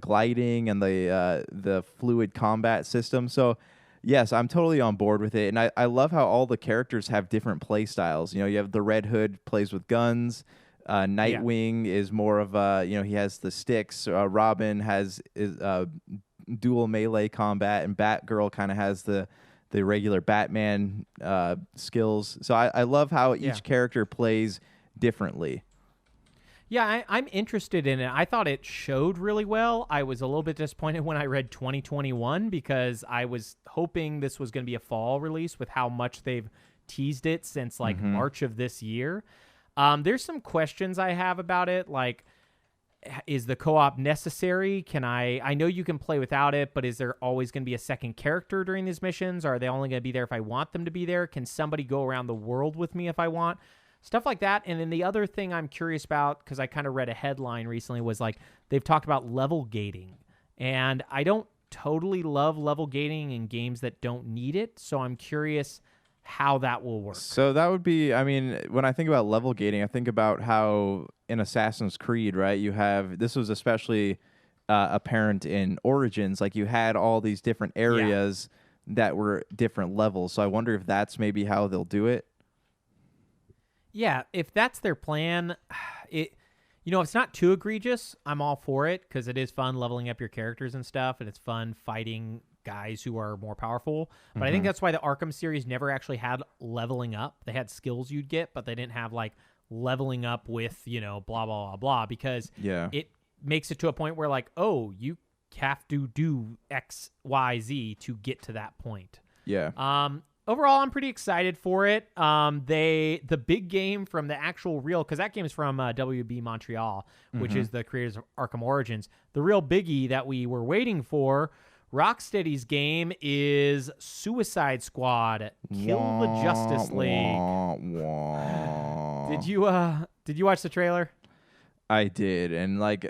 [SPEAKER 3] gliding and the fluid combat system. So yes, I'm totally on board with it, and I love how all the characters have different play styles. You know, you have the Red Hood plays with guns. Nightwing is more of he has the sticks. Robin has dual melee combat, and Batgirl kind of has the regular Batman skills. So I love how each character plays differently.
[SPEAKER 2] Yeah, I'm interested in it. I thought it showed really well. I was a little bit disappointed when I read 2021 because I was hoping this was going to be a fall release with how much they've teased it since March of this year. There's some questions I have about it, like, is the co-op necessary? I know you can play without it, but is there always going to be a second character during these missions? Are they only going to be there if I want them to be there? Can somebody go around the world with me if I want? Stuff like that. And then the other thing I'm curious about, because I kind of read a headline recently, was like they've talked about level gating. And I don't totally love level gating in games that don't need it, so I'm curious how that will work.
[SPEAKER 3] So that would be, I mean, when I think about level gating, I think about how in Assassin's Creed, right, this was especially apparent in Origins, like you had all these different areas that were different levels. So I wonder if that's maybe how they'll do it.
[SPEAKER 2] Yeah, if that's their plan, if it's not too egregious, I'm all for it because it is fun leveling up your characters and stuff, and it's fun fighting guys who are more powerful. But I think that's why the Arkham series never actually had leveling up. They had skills you'd get, but they didn't have like leveling up with, blah, blah, blah, blah, because it makes it to a point where like, oh, you have to do X, Y, Z to get to that point.
[SPEAKER 3] Yeah.
[SPEAKER 2] Overall, I'm pretty excited for it. The big game from the actual real, because that game is from WB Montreal, which is the creators of Arkham Origins. The real biggie that we were waiting for, Rocksteady's game, is Suicide Squad: Kill the Justice League. Did you watch the trailer?
[SPEAKER 3] I did, and I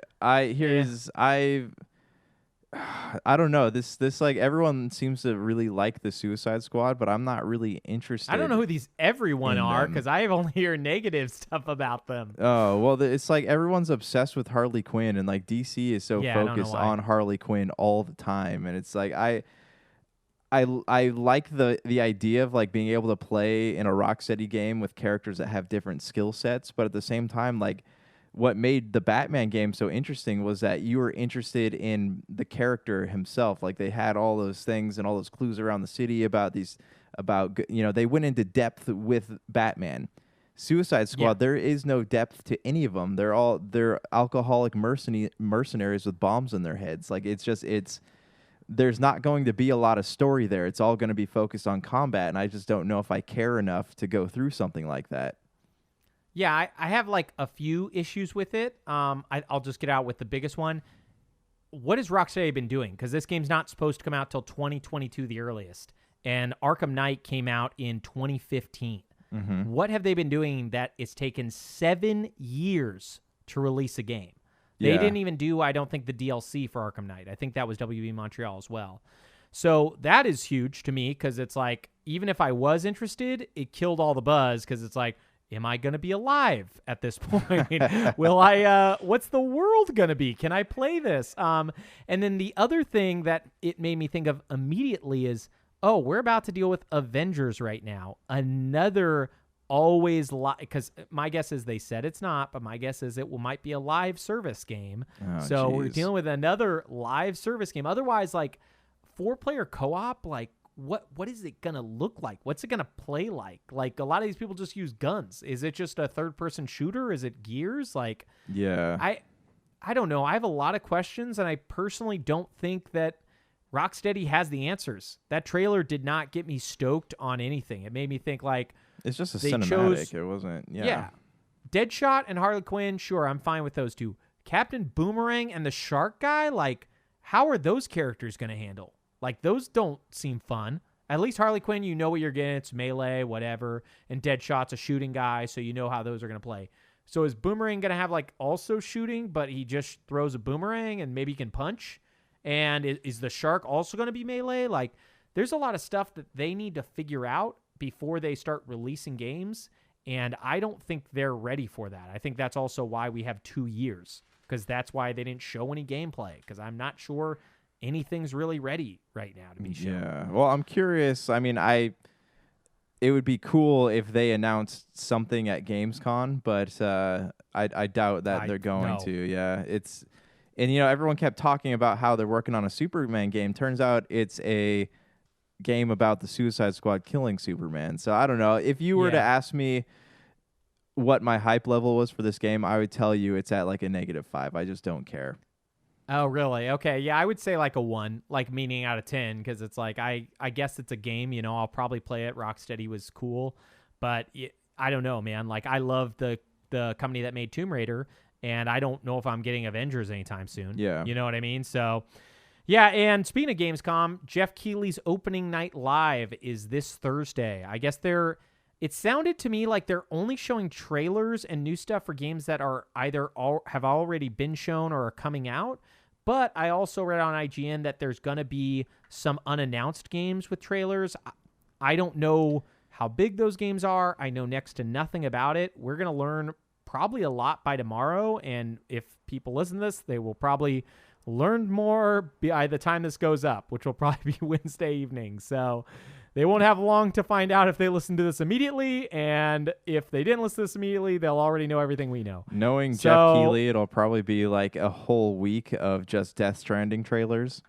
[SPEAKER 3] don't know. This like everyone seems to really like the Suicide Squad, but I'm not really interested.
[SPEAKER 2] I don't know who these everyone are because I've only heard negative stuff about them.
[SPEAKER 3] Oh, well, it's like everyone's obsessed with Harley Quinn, and like DC is so focused on Harley Quinn all the time, and it's like I like the idea of like being able to play in a Rocksteady game with characters that have different skill sets, but at the same time, like what made the Batman game so interesting was that you were interested in the character himself. Like they had all those things and all those clues around the city about they went into depth with Batman. Suicide Squad, there is no depth to any of them. They're alcoholic mercenaries with bombs in their heads. Like there's not going to be a lot of story there. It's all going to be focused on combat, and I just don't know if I care enough to go through something like that.
[SPEAKER 2] Yeah, I have like a few issues with it. I'll just get out with the biggest one. What has Rocksteady been doing? Because this game's not supposed to come out till 2022, the earliest, and Arkham Knight came out in 2015.
[SPEAKER 3] Mm-hmm.
[SPEAKER 2] What have they been doing that it's taken 7 years to release a game? They didn't even do, I don't think, the DLC for Arkham Knight. I think that was WB Montreal as well. So that is huge to me because it's like, even if I was interested, it killed all the buzz because it's like, am I going to be alive at this point? What's the world going to be? Can I play this? And then the other thing that it made me think of immediately is, oh, we're about to deal with Avengers right now. Another always because my guess is they said it's not, but my guess is might be a live service game.
[SPEAKER 3] Oh,
[SPEAKER 2] so
[SPEAKER 3] geez.
[SPEAKER 2] We're dealing with another live service game. Otherwise, like 4-player co-op, like what is it gonna look like? What's it gonna play like? Like a lot of these people just use guns. Is it just a third-person shooter? Is it Gears? Like,
[SPEAKER 3] yeah,
[SPEAKER 2] I don't know. I have a lot of questions, and I personally don't think that Rocksteady has the answers. That trailer did not get me stoked on anything. It made me think like,
[SPEAKER 3] it's just a cinematic. It wasn't. Yeah.
[SPEAKER 2] Deadshot and Harley Quinn, sure, I'm fine with those two. Captain Boomerang and the Shark Guy, like, how are those characters going to handle? Like, those don't seem fun. At least Harley Quinn, you know what you're getting. It's melee, whatever. And Deadshot's a shooting guy, so you know how those are going to play. So is Boomerang going to have, like, also shooting, but he just throws a boomerang and maybe he can punch? And is the Shark also going to be melee? Like, there's a lot of stuff that they need to figure out before they start releasing games, and I don't think they're ready for that. I think that's also why we have 2 years, because that's why they didn't show any gameplay, because I'm not sure anything's really ready right now to be shown.
[SPEAKER 3] Yeah, well, I'm curious. I mean, it would be cool if they announced something at Gamescom, but I doubt that they're going to. Yeah, and everyone kept talking about how they're working on a Superman game. Turns out it's a game about the Suicide Squad killing Superman. So I don't know. If you were to ask me what my hype level was for this game, I would tell you it's at like a -5. I just don't care.
[SPEAKER 2] Oh, really? Okay. Yeah, I would say like a 1, like meaning out of 10, because it's like, I guess it's a game, I'll probably play it. Rocksteady was cool, but I don't know, man. Like, I love the company that made Tomb Raider, and I don't know if I'm getting Avengers anytime soon.
[SPEAKER 3] Yeah.
[SPEAKER 2] You know what I mean? So, yeah, and speaking of Gamescom, Geoff Keighley's opening night live is this Thursday. I guess it sounded to me like they're only showing trailers and new stuff for games that are either have already been shown or are coming out. But I also read on IGN that there's going to be some unannounced games with trailers. I don't know how big those games are. I know next to nothing about it. We're going to learn probably a lot by tomorrow, and if people listen to this, they will probably learn more by the time this goes up, which will probably be Wednesday evening. So they won't have long to find out if they listen to this immediately, and if they didn't listen to this immediately, they'll already know everything we know.
[SPEAKER 3] Knowing Geoff Keighley, it'll probably be like a whole week of just Death Stranding trailers.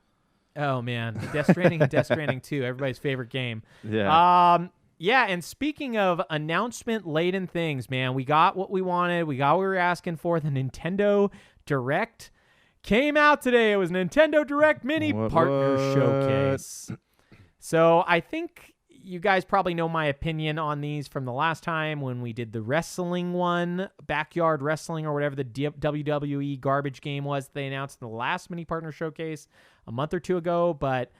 [SPEAKER 2] Oh, man. Death Stranding and Death Stranding 2, everybody's favorite game.
[SPEAKER 3] Yeah.
[SPEAKER 2] Yeah, and speaking of announcement-laden things, man, we got what we wanted. We got what we were asking for. The Nintendo Direct came out today. It was Nintendo Direct Mini Partner Showcase. So I think you guys probably know my opinion on these from the last time when we did the wrestling one, Backyard Wrestling or whatever the WWE garbage game was they announced in the last Mini Partner Showcase a month or two ago. But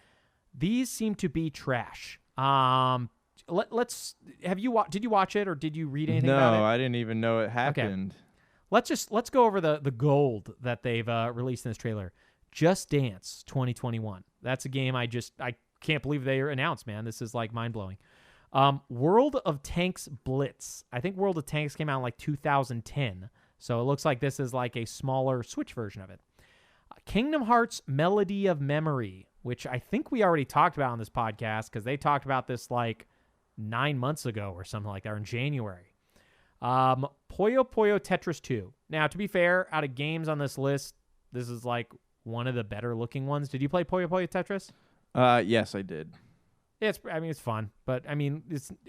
[SPEAKER 2] these seem to be trash. Did you watch it or did you read anything about it?
[SPEAKER 3] No, I didn't even know it happened.
[SPEAKER 2] Okay. Let's go over the gold that they've released in this trailer. Just Dance 2021. That's a game I can't believe they announced, man. This is like mind-blowing. World of Tanks Blitz. I think World of Tanks came out in like 2010. So it looks like this is like a smaller Switch version of it. Kingdom Hearts Melody of Memory. which I think we already talked about on this podcast because they talked about this like 9 months ago or something like that, or in January. Puyo Puyo Tetris 2. Now, to be fair, out of games on this list, this is like one of the better looking ones. Did you play Puyo Puyo Tetris?
[SPEAKER 3] Yes, I did.
[SPEAKER 2] Yeah, it's fun, but I mean,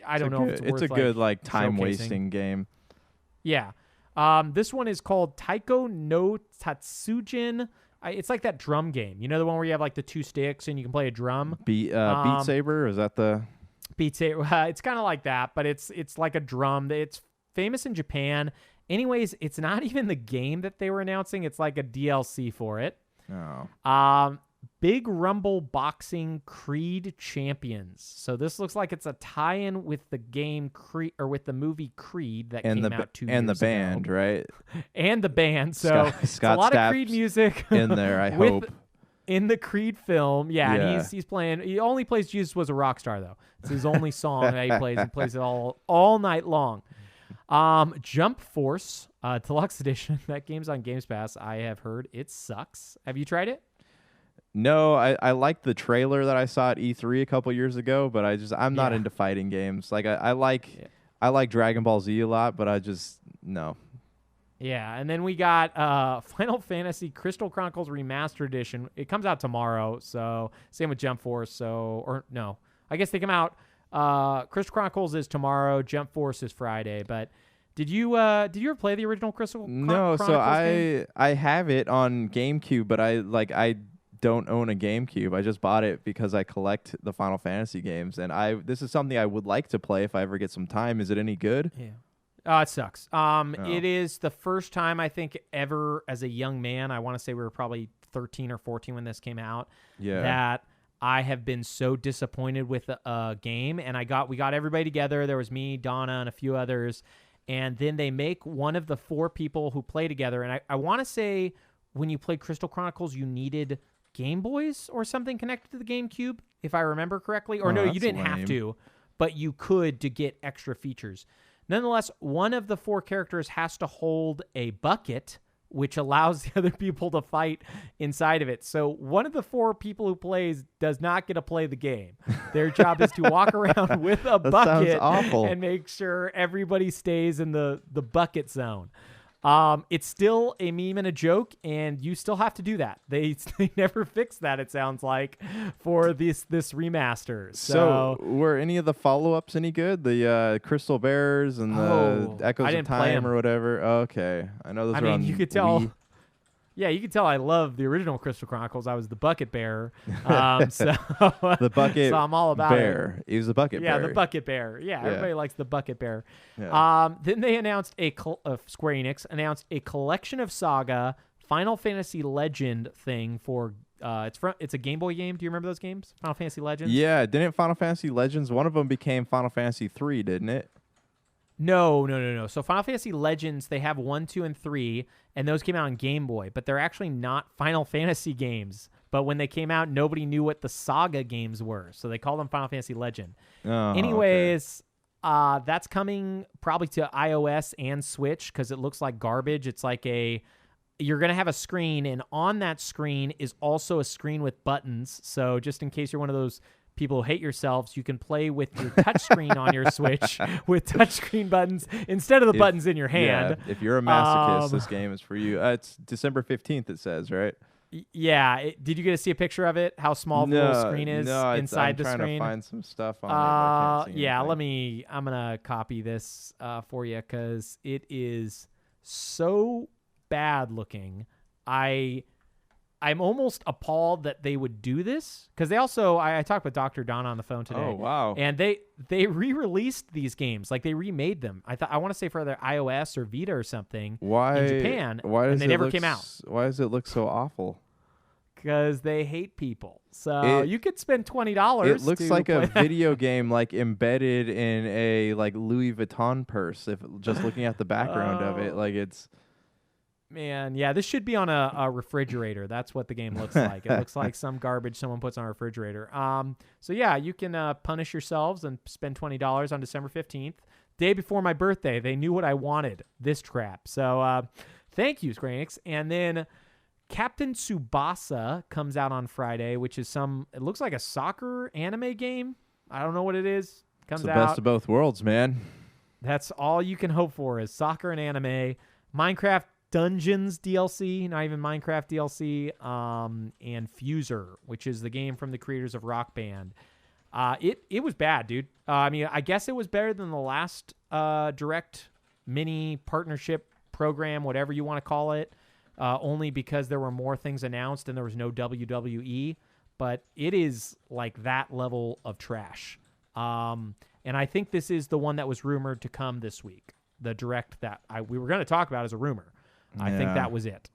[SPEAKER 2] I don't know if it's worth
[SPEAKER 3] a good like time wasting
[SPEAKER 2] showcasing.
[SPEAKER 3] game.
[SPEAKER 2] Yeah. This one is called Taiko no Tatsujin. It's like that drum game. You know, the one where you have like the 2 sticks and you can play a drum?
[SPEAKER 3] Beat Saber? Is that the...
[SPEAKER 2] Beat Saber. It's kind of like that, but it's like a drum. It's famous in Japan. Anyways, it's not even the game that they were announcing. It's like a DLC for it.
[SPEAKER 3] Oh.
[SPEAKER 2] Big Rumble Boxing Creed Champions. So this looks like it's a tie-in with the game Creed, or with the movie Creed that came out 2 years ago.
[SPEAKER 3] And the band, right?
[SPEAKER 2] And the band. So
[SPEAKER 3] Scott
[SPEAKER 2] a lot of Creed music
[SPEAKER 3] in there, I hope.
[SPEAKER 2] In the Creed film, and he's playing. He only plays "Jesus Was a Rock Star" though. It's his only song that he plays. He plays it all night long. Jump Force Deluxe Edition. That game's on Gamescast. I have heard it sucks. Have you tried it?
[SPEAKER 3] No, I liked the trailer that I saw at E3 a couple years ago, but I'm not into fighting games. Like I like Dragon Ball Z a lot, but no.
[SPEAKER 2] Yeah, and then we got Final Fantasy Crystal Chronicles Remastered Edition. It comes out tomorrow, so same with Jump Force. I guess they come out. Crystal Chronicles is tomorrow. Jump Force is Friday. But did you ever play the original Crystal Chronicles?
[SPEAKER 3] No, so I have it on GameCube, but I don't own a GameCube. I just bought it because I collect the Final Fantasy games, and this is something I would like to play if I ever get some time. Is it any good?
[SPEAKER 2] Yeah. It sucks. It is the first time I think ever as a young man, I want to say we were probably 13 or 14 when this came out, that I have been so disappointed with a game. And we got everybody together. There was me, Donna, and a few others. And then they make one of the 4 people who play together. And I want to say when you played Crystal Chronicles, you needed Game Boys or something connected to the GameCube, if I remember correctly. Or no, you didn't have to, but you could to get extra features. Nonetheless, one of the 4 characters has to hold a bucket, which allows the other people to fight inside of it. So one of the 4 people who plays does not get to play the game. Their job is to walk around with a bucket and make sure everybody stays in the bucket zone. It's still a meme and a joke, and you still have to do that. They never fixed that, it sounds like, for this remaster.
[SPEAKER 3] So were any of the follow-ups any good? The Crystal Bears and the Echoes of Time or whatever? Okay. I know those are on
[SPEAKER 2] you could tell.
[SPEAKER 3] Wii.
[SPEAKER 2] Yeah, you can tell I love the original Crystal Chronicles. I was the bucket bearer.
[SPEAKER 3] The bucket
[SPEAKER 2] so I'm all about
[SPEAKER 3] bear.
[SPEAKER 2] it.
[SPEAKER 3] He was the bucket bear.
[SPEAKER 2] Yeah, the bucket bear. Yeah, everybody likes the bucket bear.
[SPEAKER 3] Yeah.
[SPEAKER 2] Then they announced Square Enix announced a collection of Saga Final Fantasy Legend thing for it's a Game Boy game. Do you remember those games? Final Fantasy Legends?
[SPEAKER 3] Yeah, didn't Final Fantasy Legends, one of them became Final Fantasy 3, didn't it?
[SPEAKER 2] No. So Final Fantasy Legends, they have 1, 2, and 3, and those came out on Game Boy, but they're actually not Final Fantasy games. But when they came out, nobody knew what the Saga games were, so they called them Final Fantasy Legend. Anyways, that's coming probably to iOS and Switch because it looks like garbage. It's like you're going to have a screen, and on that screen is also a screen with buttons. So just in case you're one of those people who hate yourselves, you can play with your touchscreen on your Switch with touchscreen buttons instead of the buttons in your hand.
[SPEAKER 3] Yeah, if you're a masochist, this game is for you. It's December 15th, it says, right?
[SPEAKER 2] Yeah. Did you get to see a picture of it? How small the little screen is inside the screen?
[SPEAKER 3] I'm trying to find some stuff on it. I can't see anything.
[SPEAKER 2] I'm going to copy this for you because it is so bad looking. I'm almost appalled that they would do this because they also I talked with Dr. Donna on the phone today.
[SPEAKER 3] Oh wow!
[SPEAKER 2] And they re-released these games, like they remade them. I want to say for either iOS or Vita or something. In Japan? And they never came out.
[SPEAKER 3] Why does it look so awful?
[SPEAKER 2] Because they hate people. So you could spend $20.
[SPEAKER 3] It looks like a video game, like embedded in a like Louis Vuitton purse. If just looking at the background of it, like it's.
[SPEAKER 2] Man, yeah, this should be on a refrigerator. That's what the game looks like. It looks like some garbage someone puts on a refrigerator. So yeah, you can punish yourselves and spend $20 on December 15th, day before my birthday. They knew what I wanted, this crap. So thank you, Square Enix. And then Captain Tsubasa comes out on Friday, which is it looks like a soccer anime game. I don't know what it is. Comes
[SPEAKER 3] It's the
[SPEAKER 2] out.
[SPEAKER 3] best of both worlds, man.
[SPEAKER 2] That's all you can hope for is soccer and anime. Minecraft Dungeons DLC, not even Minecraft DLC, and Fuser, which is the game from the creators of Rock Band. It was bad, dude. I mean, I guess it was better than the last direct mini partnership program, whatever you want to call it, only because there were more things announced and there was no WWE. But it is like that level of trash. And I think this is the one that was rumored to come this week. The direct that we were going to talk about as a rumor. I think that was it.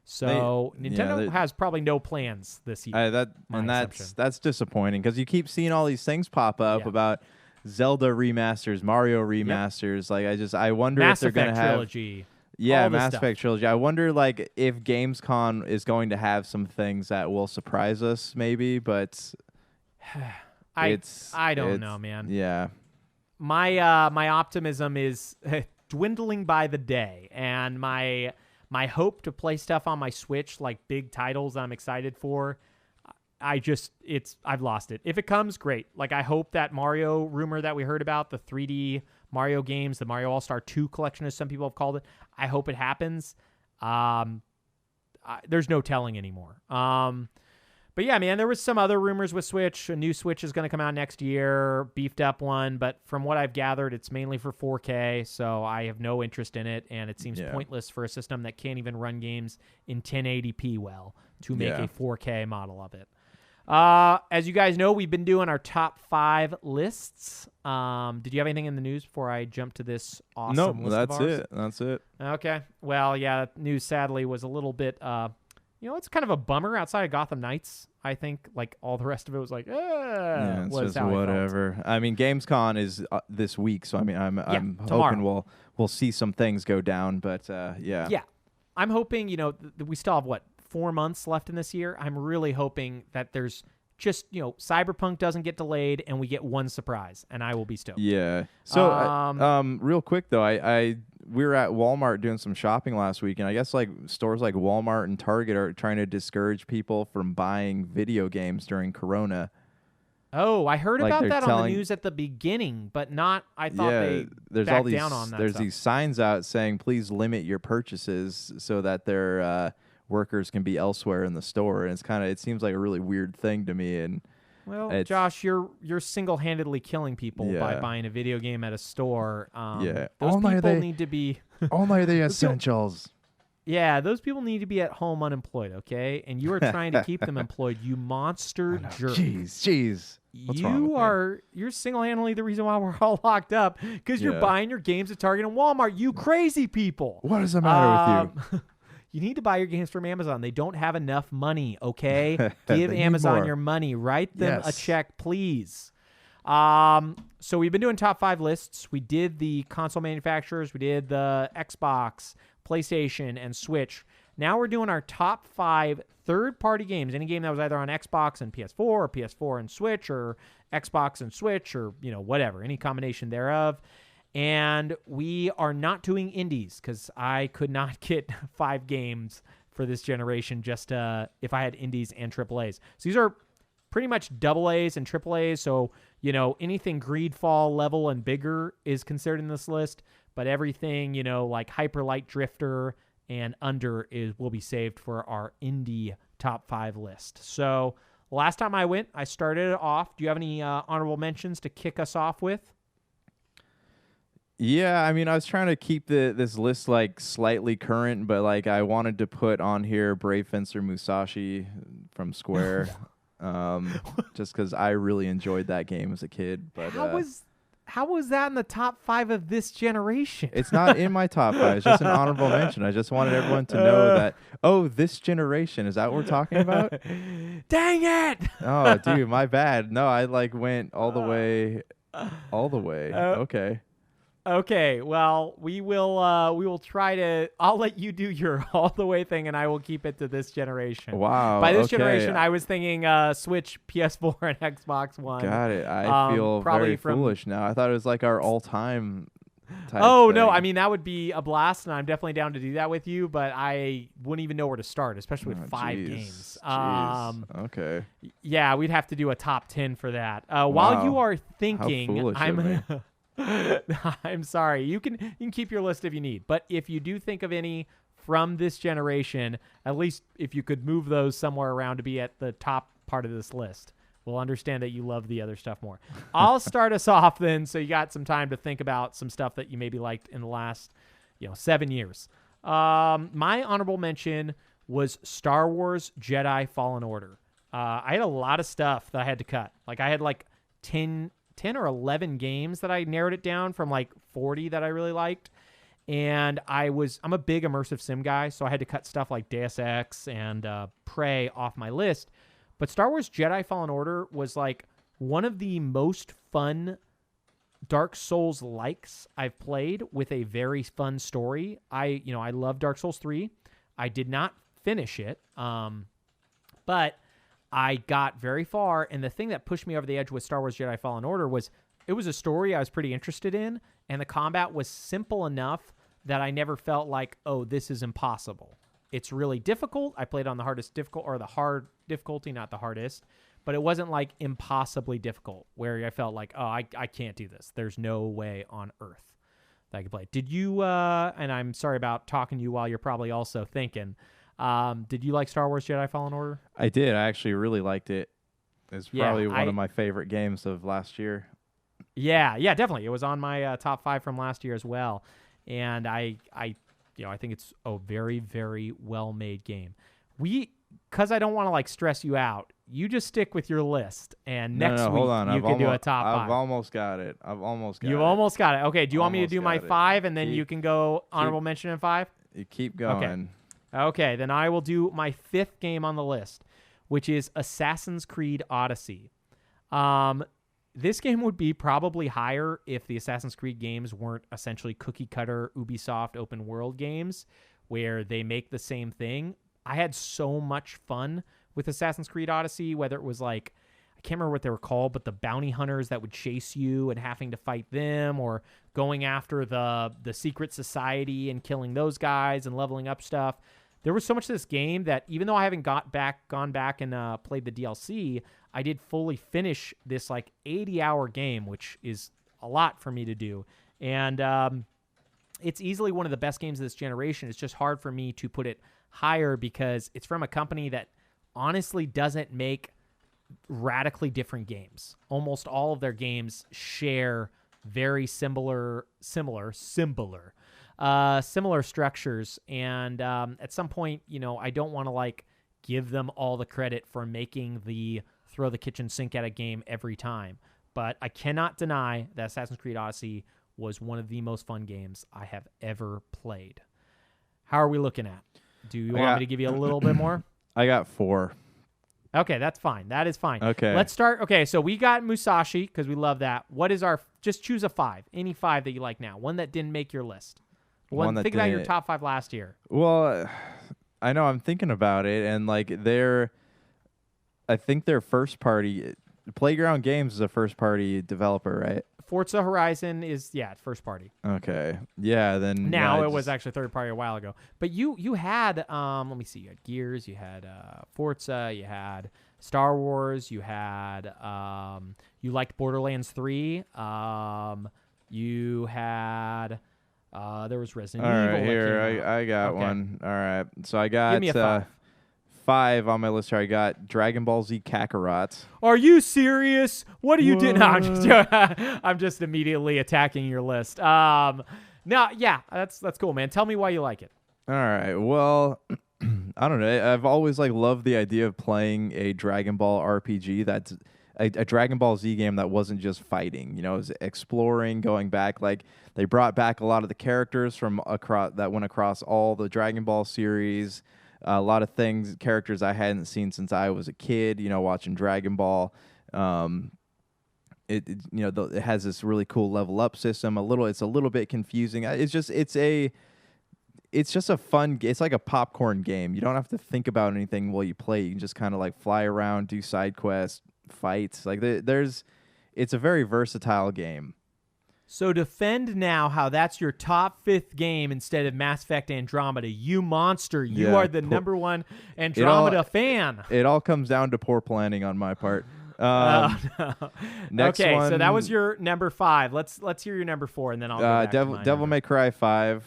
[SPEAKER 2] So Nintendo has probably no plans this year.
[SPEAKER 3] That's disappointing because you keep seeing all these things pop up about Zelda remasters, Mario remasters. Like I wonder if they're going to have
[SPEAKER 2] trilogy.
[SPEAKER 3] Yeah, Mass Effect trilogy. I wonder like if Gamescom is going to have some things that will surprise us, maybe. But
[SPEAKER 2] I don't know, man.
[SPEAKER 3] Yeah,
[SPEAKER 2] my optimism is dwindling by the day, and my hope to play stuff on my Switch, like big titles I'm excited for, I've lost it. If it comes, great. Like I hope that Mario rumor that we heard about, the 3D Mario games, the Mario All-Star 2 collection, as some people have called it, I hope it happens. There's no telling anymore. But yeah, man, there was some other rumors with Switch. A new Switch is going to come out next year, beefed up one. But from what I've gathered, it's mainly for 4K, so I have no interest in it. And it seems pointless for a system that can't even run games in 1080p well to make a 4K model of it. As you guys know, we've been doing our top 5 lists. Did you have anything in the news before I jump to this awesome list of ours?
[SPEAKER 3] That's it.
[SPEAKER 2] Okay. Well, yeah, news sadly was a little bit... it's kind of a bummer outside of Gotham Knights. I think like all the rest of it was like,
[SPEAKER 3] it's just whatever. I mean, Gamescom is this week, so I mean, I'm hoping we'll see some things go down. But yeah,
[SPEAKER 2] I'm hoping we still have 4 months left in this year. I'm really hoping that there's just Cyberpunk doesn't get delayed and we get one surprise, and I will be stoked.
[SPEAKER 3] Yeah. So real quick though, we were at Walmart doing some shopping last week, and I guess like stores like Walmart and Target are trying to discourage people from buying video games during Corona.
[SPEAKER 2] Oh, I heard about that on the news at the beginning, but not. I thought they backed down on that.
[SPEAKER 3] There's these signs out saying, "Please limit your purchases so that their workers can be elsewhere in the store." And it seems like a really weird thing to me. And
[SPEAKER 2] well, Josh, you're single-handedly killing people by buying a video game at a store. Those people need to be
[SPEAKER 3] only the essentials.
[SPEAKER 2] Yeah, those people need to be at home unemployed, okay? And you are trying to keep them employed, you monster jerk.
[SPEAKER 3] Jeez.
[SPEAKER 2] You're single-handedly the reason why we're all locked up, because you're buying your games at Target and Walmart, you crazy people.
[SPEAKER 3] What is the matter with you?
[SPEAKER 2] You need to buy your games from Amazon. They don't have enough money, okay? Give Amazon your money. Write them a check, please. So we've been doing top 5 lists. We did the console manufacturers. We did the Xbox, PlayStation, and Switch. Now we're doing our top 5 third-party games. Any game that was either on Xbox and PS4 or PS4 and Switch or Xbox and Switch or, whatever, any combination thereof. And we are not doing indies because I could not get 5 games for this generation just if I had indies and AAAs. So these are pretty much AA's and AAA's. So, anything Greedfall level and bigger is considered in this list. But everything, like Hyper Light Drifter and under will be saved for our indie top 5 list. So last time I went, I started it off. Do you have any honorable mentions to kick us off with?
[SPEAKER 3] Yeah, I mean, I was trying to keep this list like slightly current, but like I wanted to put on here Brave Fencer Musashi from Square, just because I really enjoyed that game as a kid. But
[SPEAKER 2] how was that in the top 5 of this generation?
[SPEAKER 3] It's not in my top 5. It's just an honorable mention. I just wanted everyone to know that. This generation, is that what we're talking about?
[SPEAKER 2] Dang it!
[SPEAKER 3] Oh, dude, my bad. No, I went all the way. Okay.
[SPEAKER 2] Okay, well, we will try to. I'll let you do your all the way thing, and I will keep it to this generation.
[SPEAKER 3] Wow.
[SPEAKER 2] By this generation, I was thinking Switch, PS4, and Xbox One.
[SPEAKER 3] Got it. I feel very foolish now. I thought it was like our all-time.
[SPEAKER 2] Oh,
[SPEAKER 3] thing.
[SPEAKER 2] no. I mean, that would be a blast, and I'm definitely down to do that with you, but I wouldn't even know where to start, especially with 5 games.
[SPEAKER 3] Okay.
[SPEAKER 2] Yeah, we'd have to do a top 10 for that. While
[SPEAKER 3] Wow.
[SPEAKER 2] you are
[SPEAKER 3] How
[SPEAKER 2] thinking,
[SPEAKER 3] foolish of me.
[SPEAKER 2] I'm sorry. You can keep your list if you need, but if you do think of any from this generation, at least if you could move those somewhere around to be at the top part of this list, we'll understand that you love the other stuff more. I'll start us off then, so you got some time to think about some stuff that you maybe liked in the last, 7 years. My honorable mention was Star Wars Jedi Fallen Order. I had a lot of stuff that I had to cut. Like I had like 10 or 11 games that I narrowed it down from like 40 that I really liked. And I'm a big immersive sim guy, so I had to cut stuff like Deus Ex and Prey off my list. But Star Wars Jedi Fallen Order was like one of the most fun Dark Souls likes I've played, with a very fun story. I love Dark Souls 3. I did not finish it, but I got very far. And the thing that pushed me over the edge with Star Wars Jedi Fallen Order was it was a story I was pretty interested in, and the combat was simple enough that I never felt like, oh, this is impossible. It's really difficult. I played on the hardest difficult, or the hard difficulty, not the hardest, but it wasn't like impossibly difficult where I felt like, oh, I can't do this. There's no way on earth that I could play. Did you, and I'm sorry about talking to you while you're probably also thinking, did you like Star Wars Jedi Fallen Order?
[SPEAKER 3] I did. I actually really liked it. It's probably one of my favorite games of last year.
[SPEAKER 2] Yeah, definitely. It was on my top 5 from last year as well. And I think it's a very, very well-made game. Because I don't want to like stress you out, you just stick with your list, and next week
[SPEAKER 3] hold on.
[SPEAKER 2] you can do a top 5.
[SPEAKER 3] I've almost got it.
[SPEAKER 2] You've almost got it. Okay, do you want me to do my 5, and then you can go honorable mention in 5?
[SPEAKER 3] You keep going.
[SPEAKER 2] Okay, then I will do my 5th game on the list, which is Assassin's Creed Odyssey. This game would be probably higher if the Assassin's Creed games weren't essentially cookie-cutter Ubisoft open-world games where they make the same thing. I had so much fun with Assassin's Creed Odyssey, whether it was like, I can't remember what they were called, but the bounty hunters that would chase you and having to fight them, or going after the secret society and killing those guys and leveling up stuff. There was so much to this game that even though I haven't gone back and played the DLC, I did fully finish this like 80-hour game, which is a lot for me to do. And it's easily one of the best games of this generation. It's just hard for me to put it higher because it's from a company that honestly doesn't make radically different games. Almost all of their games share very similar structures. And at some point, I don't want to like give them all the credit for making the throw the kitchen sink at a game every time. But I cannot deny that Assassin's Creed Odyssey was one of the most fun games I have ever played. How are we looking at? Do you want me to give you a little bit more?
[SPEAKER 3] I got 4.
[SPEAKER 2] Okay, that's fine. That is fine.
[SPEAKER 3] Okay.
[SPEAKER 2] Let's start. Okay, so we got Musashi because we love that. What is just choose a 5. Any 5 that you like now. One that didn't make your list. Think about your top 5 last year.
[SPEAKER 3] Well, I know I'm thinking about it, and like I think their first party, Playground Games is a first party developer, right?
[SPEAKER 2] Forza Horizon is first party.
[SPEAKER 3] Okay, yeah. Then
[SPEAKER 2] now it was actually third party a while ago. But you had let me see. You had Gears, you had Forza, you had Star Wars, you had you liked Borderlands 3. You had there was Resident Evil.
[SPEAKER 3] All right, here I got one. All right, so I got
[SPEAKER 2] Give me a
[SPEAKER 3] 5 on my list here. I got Dragon Ball Z Kakarot.
[SPEAKER 2] Are you serious? What are you doing? No, I'm just immediately attacking your list. No, yeah, that's cool, man. Tell me why you like it.
[SPEAKER 3] All right. Well, I don't know. I've always loved the idea of playing a Dragon Ball RPG. That's a Dragon Ball Z game that wasn't just fighting. It was exploring, going back. Like they brought back a lot of the characters from across that went across all the Dragon Ball series. A lot of characters I hadn't seen since I was a kid, watching Dragon Ball. It has this really cool level up system. It's a little bit confusing. It's just a fun. It's like a popcorn game. You don't have to think about anything while you play. You can just kind of like fly around, do side quests, fights. Like it's a very versatile game.
[SPEAKER 2] So defend now how that's your top 5th game instead of Mass Effect Andromeda. You monster. You are the number one Andromeda fan.
[SPEAKER 3] It all comes down to poor planning on my part.
[SPEAKER 2] No.
[SPEAKER 3] Next
[SPEAKER 2] okay,
[SPEAKER 3] one,
[SPEAKER 2] so that was your number 5. Let's hear your number 4, and then I'll go back to my
[SPEAKER 3] Devil May Cry 5.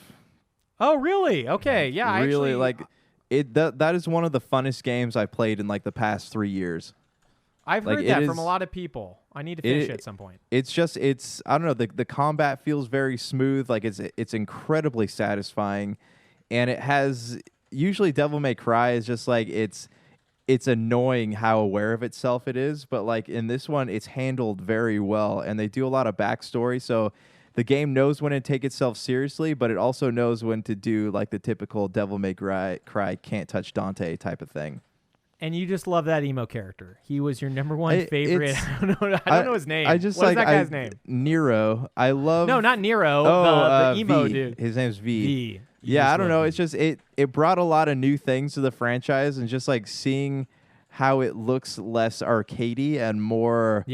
[SPEAKER 2] Oh, really? Okay, yeah.
[SPEAKER 3] Really,
[SPEAKER 2] actually,
[SPEAKER 3] like it. That is one of the funnest games I played in like the past 3 years.
[SPEAKER 2] I've heard that from a lot of people. I need to finish it at some point.
[SPEAKER 3] It's I don't know, the combat feels very smooth, like it's incredibly satisfying, and it has usually Devil May Cry is just like it's annoying how aware of itself it is, but like in this one it's handled very well, and they do a lot of backstory, so the game knows when to take itself seriously, but it also knows when to do like the typical Devil May Cry can't touch Dante type of thing.
[SPEAKER 2] And you just love that emo character. He was your number one favorite. I don't know his name.
[SPEAKER 3] I just
[SPEAKER 2] what
[SPEAKER 3] like
[SPEAKER 2] is that guy's name?
[SPEAKER 3] Nero. I love.
[SPEAKER 2] No, not Nero. The emo
[SPEAKER 3] V.
[SPEAKER 2] dude.
[SPEAKER 3] His name's V.
[SPEAKER 2] V.
[SPEAKER 3] Yeah, I don't know. It's just it brought a lot of new things to the franchise, and just like seeing how it looks less arcadey and more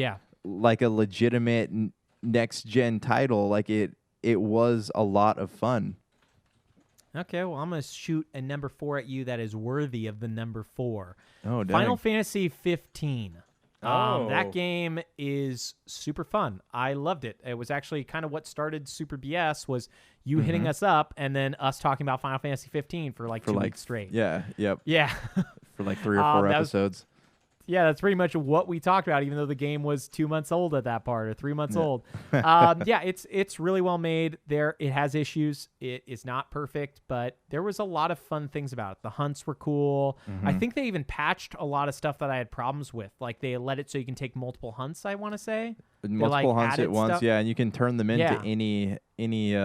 [SPEAKER 3] like a legitimate next gen title. Like it was a lot of fun.
[SPEAKER 2] Okay, well, I'm going to shoot a number 4 at you that is worthy of the number 4.
[SPEAKER 3] Oh, dang.
[SPEAKER 2] Final Fantasy 15.
[SPEAKER 3] Oh.
[SPEAKER 2] That game is super fun. I loved it. It was actually kind of what started Super BS was you hitting us up and then us talking about Final Fantasy 15 for like 2 weeks straight.
[SPEAKER 3] Yeah, yep.
[SPEAKER 2] Yeah.
[SPEAKER 3] For like 3 or 4 episodes.
[SPEAKER 2] Yeah, that's pretty much what we talked about, even though the game was 2 months old at that part, or 3 months old. Yeah, it's really well made. It has issues. It is not perfect, but there was a lot of fun things about it. The hunts were cool. I think they even patched a lot of stuff that I had problems with. Like they let it so you can take multiple hunts, I want to say.
[SPEAKER 3] Multiple hunts at once, stuff. Yeah, and you can turn them into any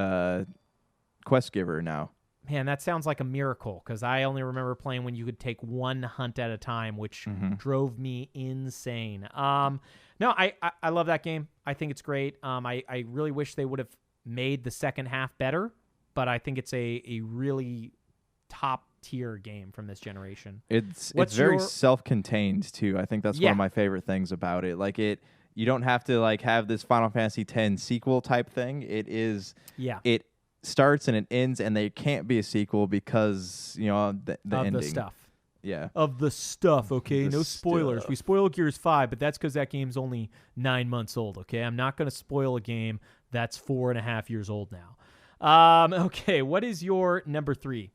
[SPEAKER 3] quest giver now.
[SPEAKER 2] Man, that sounds like a miracle, because I only remember playing when you could take one hunt at a time, which drove me insane. No, I love that game. I think it's great. I really wish they would have made the second half better, but I think it's a really top-tier game from this generation.
[SPEAKER 3] It's very self-contained, too. I think that's one of my favorite things about it. Like, you don't have to like have this Final Fantasy X sequel type thing. It is...
[SPEAKER 2] Yeah.
[SPEAKER 3] It starts and it ends, and there can't be a sequel because the ending.
[SPEAKER 2] The stuff.
[SPEAKER 3] Yeah.
[SPEAKER 2] Of the stuff, okay? No spoilers.
[SPEAKER 3] Stuff.
[SPEAKER 2] We spoiled Gears 5, but that's because that game's only 9 months old, okay? I'm not going to spoil a game that's 4.5 years old now. Okay, what is your number 3?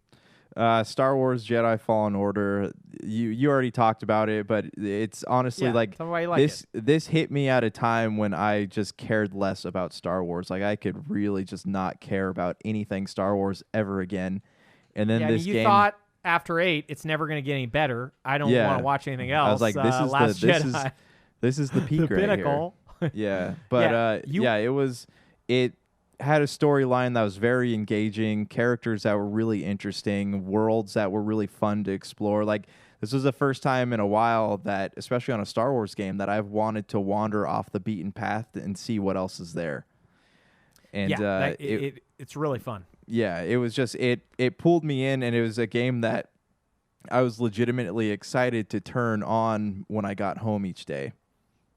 [SPEAKER 3] Star Wars Jedi Fallen Order. You already talked about it, but it's honestly
[SPEAKER 2] tell me why you like
[SPEAKER 3] this hit me at a time when I just cared less about Star Wars. Like I could really just not care about anything Star Wars ever again. And then this
[SPEAKER 2] you
[SPEAKER 3] game,
[SPEAKER 2] thought after 8 it's never going to get any better. I don't want to watch anything else.
[SPEAKER 3] I was like, this is the peak
[SPEAKER 2] the
[SPEAKER 3] right
[SPEAKER 2] pinnacle.
[SPEAKER 3] Here. Yeah, but it had a storyline that was very engaging, characters that were really interesting, worlds that were really fun to explore. Like this was the first time in a while that, especially on a Star Wars game, that I've wanted to wander off the beaten path and see what else is there. And
[SPEAKER 2] it's really fun.
[SPEAKER 3] Yeah, it was just it pulled me in, and it was a game that I was legitimately excited to turn on when I got home each day.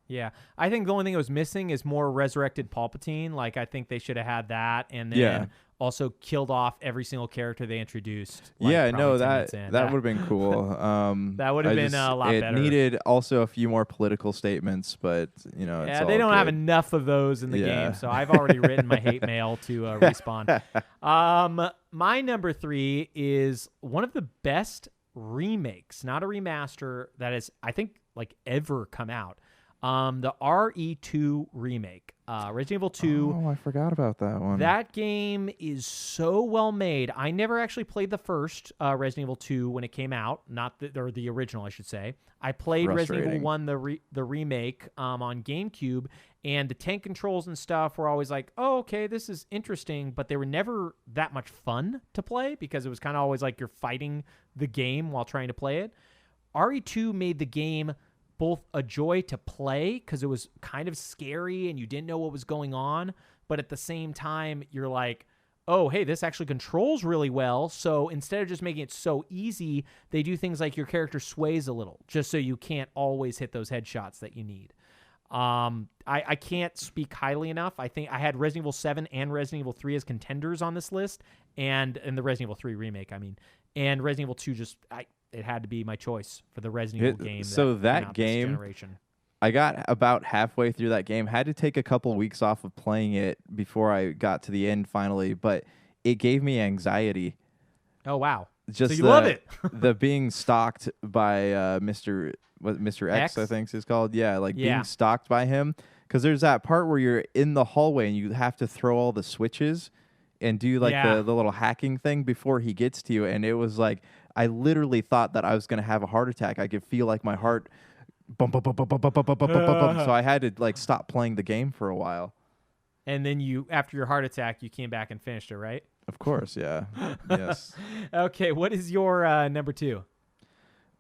[SPEAKER 2] Yeah, I think the only thing it was missing is more resurrected Palpatine. Like, I think they should have had that, and then also killed off every single character they introduced. Like,
[SPEAKER 3] that would have been cool.
[SPEAKER 2] That would have been a lot better.
[SPEAKER 3] It needed also a few more political statements, but they
[SPEAKER 2] don't have enough of those in the game, so I've already written my hate mail to Respawn. My number 3 is one of the best remakes, not a remaster, that is, I think, like ever come out. The RE2 remake, Resident Evil 2.
[SPEAKER 3] Oh, I forgot about that one.
[SPEAKER 2] That game is so well made. I never actually played the first Resident Evil 2 when it came out, or the original, I should say. I played Resident Evil 1, the remake, on GameCube, and the tank controls and stuff were always like, oh, okay, this is interesting, but they were never that much fun to play because it was kind of always like you're fighting the game while trying to play it. RE2 made the game both a joy to play because it was kind of scary and you didn't know what was going on, but at the same time, you're like, oh, hey, this actually controls really well. So instead of just making it so easy, they do things like your character sways a little just so you can't always hit those headshots that you need. I can't speak highly enough. I think I had Resident Evil 7 and Resident Evil 3 as contenders on this list, and the Resident Evil 3 remake, I mean. And Resident Evil 2 it had to be my choice for the Resident Evil game.
[SPEAKER 3] So that game,
[SPEAKER 2] this generation.
[SPEAKER 3] I got about halfway through that game, had to take a couple weeks off of playing it before I got to the end finally, but it gave me anxiety.
[SPEAKER 2] Oh, wow.
[SPEAKER 3] Just
[SPEAKER 2] so you love it.
[SPEAKER 3] the being stalked by Mr. X, I think is called. Yeah, being stalked by him. Because there's that part where you're in the hallway and you have to throw all the switches and do the little hacking thing before he gets to you. And it was like, I literally thought that I was going to have a heart attack. I could feel like my heart bump, bump, bump, bump, bump, bump, bump, bump, bump. So I had to stop playing the game for a while. And
[SPEAKER 2] then after your heart attack, you came back and finished it, right?
[SPEAKER 3] Of course, yeah. Yes.
[SPEAKER 2] Okay, what is your number 2?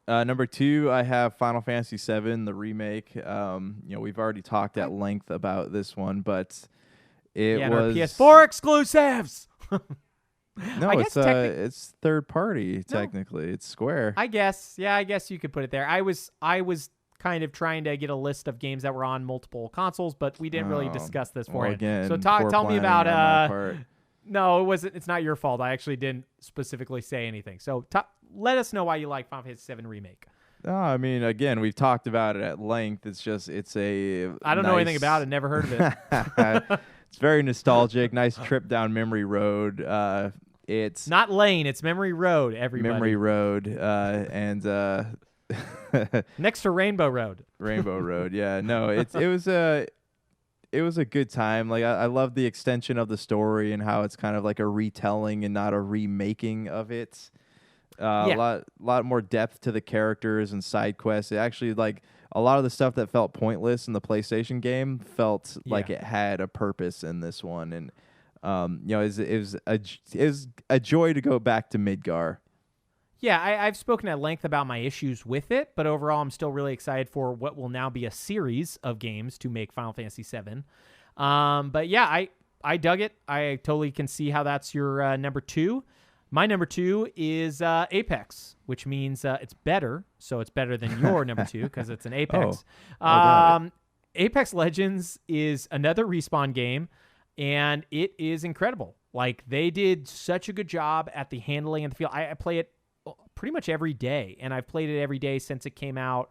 [SPEAKER 3] Number 2, I have Final Fantasy VII, the remake. We've already talked at length about this one, but it was
[SPEAKER 2] PS4 exclusives.
[SPEAKER 3] No, it's third party technically. It's Square.
[SPEAKER 2] I guess you could put it there. I was kind of trying to get a list of games that were on multiple consoles, but we didn't really discuss this beforehand.
[SPEAKER 3] Again,
[SPEAKER 2] so tell me about No, it wasn't. It's not your fault. I actually didn't specifically say anything. So let us know why you like Final Fantasy VII Remake.
[SPEAKER 3] No, I mean, again, we've talked about it at length. It's a.
[SPEAKER 2] I don't know anything about it. Never heard of it.
[SPEAKER 3] It's very nostalgic. Nice trip down memory road. It's
[SPEAKER 2] not lane. It's memory road. Everybody.
[SPEAKER 3] Memory road. And
[SPEAKER 2] next to Rainbow Road.
[SPEAKER 3] Rainbow Road. Yeah. No. It was a good time. I love the extension of the story and how it's kind of like a retelling and not a remaking of it. A lot more depth to the characters and side quests. It actually a lot of the stuff that felt pointless in the PlayStation game felt like it had a purpose in this one, and it was a joy to go back to Midgar.
[SPEAKER 2] Yeah, I've spoken at length about my issues with it, but overall I'm still really excited for what will now be a series of games to make Final Fantasy VII. But yeah, I dug it. I totally can see how that's your number 2. My number 2 is Apex, which means it's better. So it's better than your number 2 because it's an Apex. Apex Legends is another Respawn game, and it is incredible. They did such a good job at the handling and the feel. I play it pretty much every day, and I've played it every day since it came out.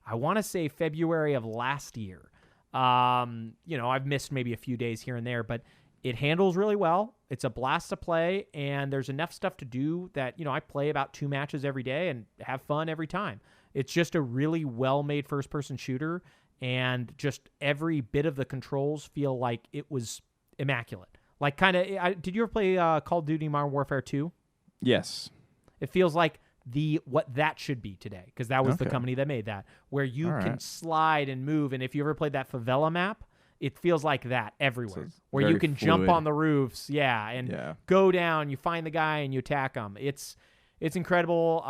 [SPEAKER 2] I want to say February of last year. I've missed maybe a few days here and there, but it handles really well. It's a blast to play, and there's enough stuff to do that, I play about 2 matches every day and have fun every time. It's just a really well-made first-person shooter, and just every bit of the controls feel like it was immaculate. Did you ever play Call of Duty Modern Warfare 2?
[SPEAKER 3] Yes.
[SPEAKER 2] It feels like what that should be today, because that was the company that made that, where you can slide and move, and if you ever played that favela map, it feels like that everywhere, where you can jump on the roofs, and go down. You find the guy and you attack him. It's incredible.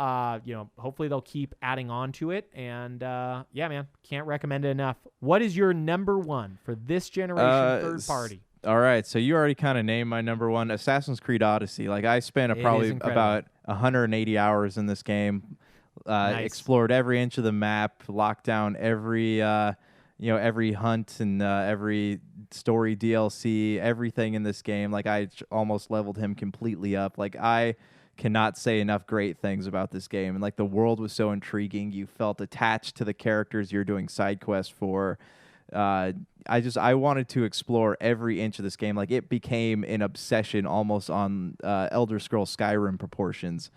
[SPEAKER 2] Hopefully they'll keep adding on to it, and man, can't recommend it enough. What is your number 1 for this generation third party?
[SPEAKER 3] All right, so you already kind of named my number 1, Assassin's Creed Odyssey. I spent probably about 180 hours in this game.
[SPEAKER 2] Nice.
[SPEAKER 3] Explored every inch of the map, locked down every every hunt and every story DLC, everything in this game. I almost leveled him completely up. I cannot say enough great things about this game. And the world was so intriguing. You felt attached to the characters you're doing side quests for. I wanted to explore every inch of this game. It became an obsession almost on Elder Scrolls Skyrim proportions.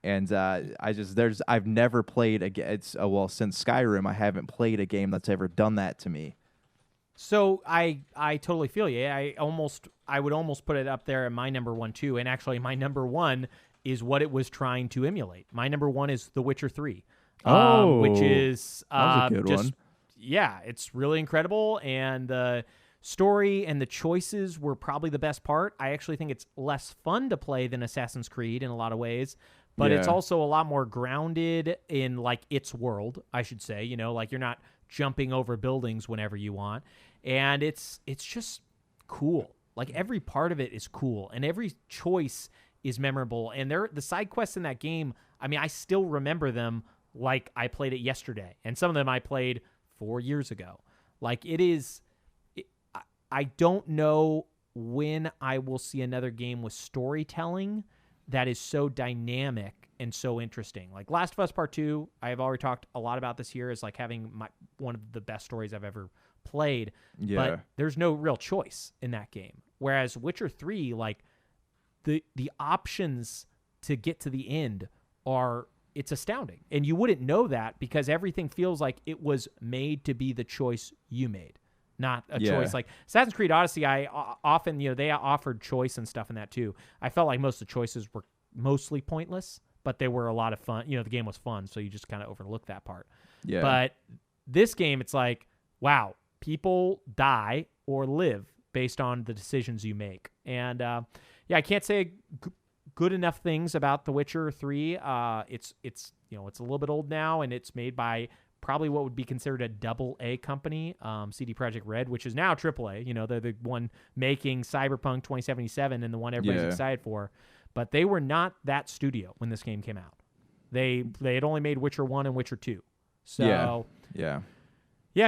[SPEAKER 3] And I've never played since Skyrim, I haven't played a game that's ever done that to me.
[SPEAKER 2] So I totally feel you. I would almost put it up there at my number 1 too. And actually, my number 1 is what it was trying to emulate. My number 1 is The Witcher 3, which is
[SPEAKER 3] that was a good one.
[SPEAKER 2] Yeah, it's really incredible, and the story and the choices were probably the best part. I actually think it's less fun to play than Assassin's Creed in a lot of ways, but it's also a lot more grounded in its world, I should say. You're not jumping over buildings whenever you want, and it's just cool. Every part of it is cool, and every choice is memorable. And the side quests in that game, I still remember them like I played it yesterday, and some of them I played 4 years ago. Like it is. I don't know when I will see another game with storytelling that is so dynamic and so interesting. Like Last of Us Part 2, I have already talked a lot about this here, is like having one of the best stories I've ever played.
[SPEAKER 3] Yeah.
[SPEAKER 2] But there's no real choice in that game. Whereas Witcher 3, like the options to get to the end it's astounding. And you wouldn't know that because everything feels like it was made to be the choice you made. Not a choice like Assassin's Creed Odyssey. I often, they offered choice and stuff in that too. I felt like most of the choices were mostly pointless, but they were a lot of fun. The game was fun, so you just kind of overlook that part.
[SPEAKER 3] Yeah.
[SPEAKER 2] But this game, it's like, wow, people die or live based on the decisions you make. And I can't say good enough things about The Witcher 3. It's it's a little bit old now, and it's made by probably what would be considered a double A company, CD Projekt Red, which is now triple A. They're the one making Cyberpunk 2077 and the one everybody's excited for. But they were not that studio when this game came out. They had only made Witcher 1 and Witcher 2. So
[SPEAKER 3] yeah,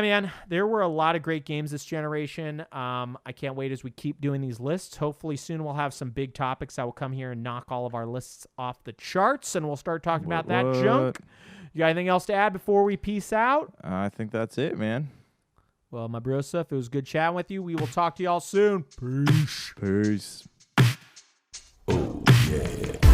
[SPEAKER 2] man, there were a lot of great games this generation. I can't wait as we keep doing these lists. Hopefully soon we'll have some big topics that will come here and knock all of our lists off the charts, and we'll start talking about that junk. You got anything else to add before we peace out?
[SPEAKER 3] I think that's it, man.
[SPEAKER 2] Well, my bro stuff, it was good chatting with you. We will talk to y'all soon. Peace.
[SPEAKER 3] Peace.
[SPEAKER 1] Oh, yeah.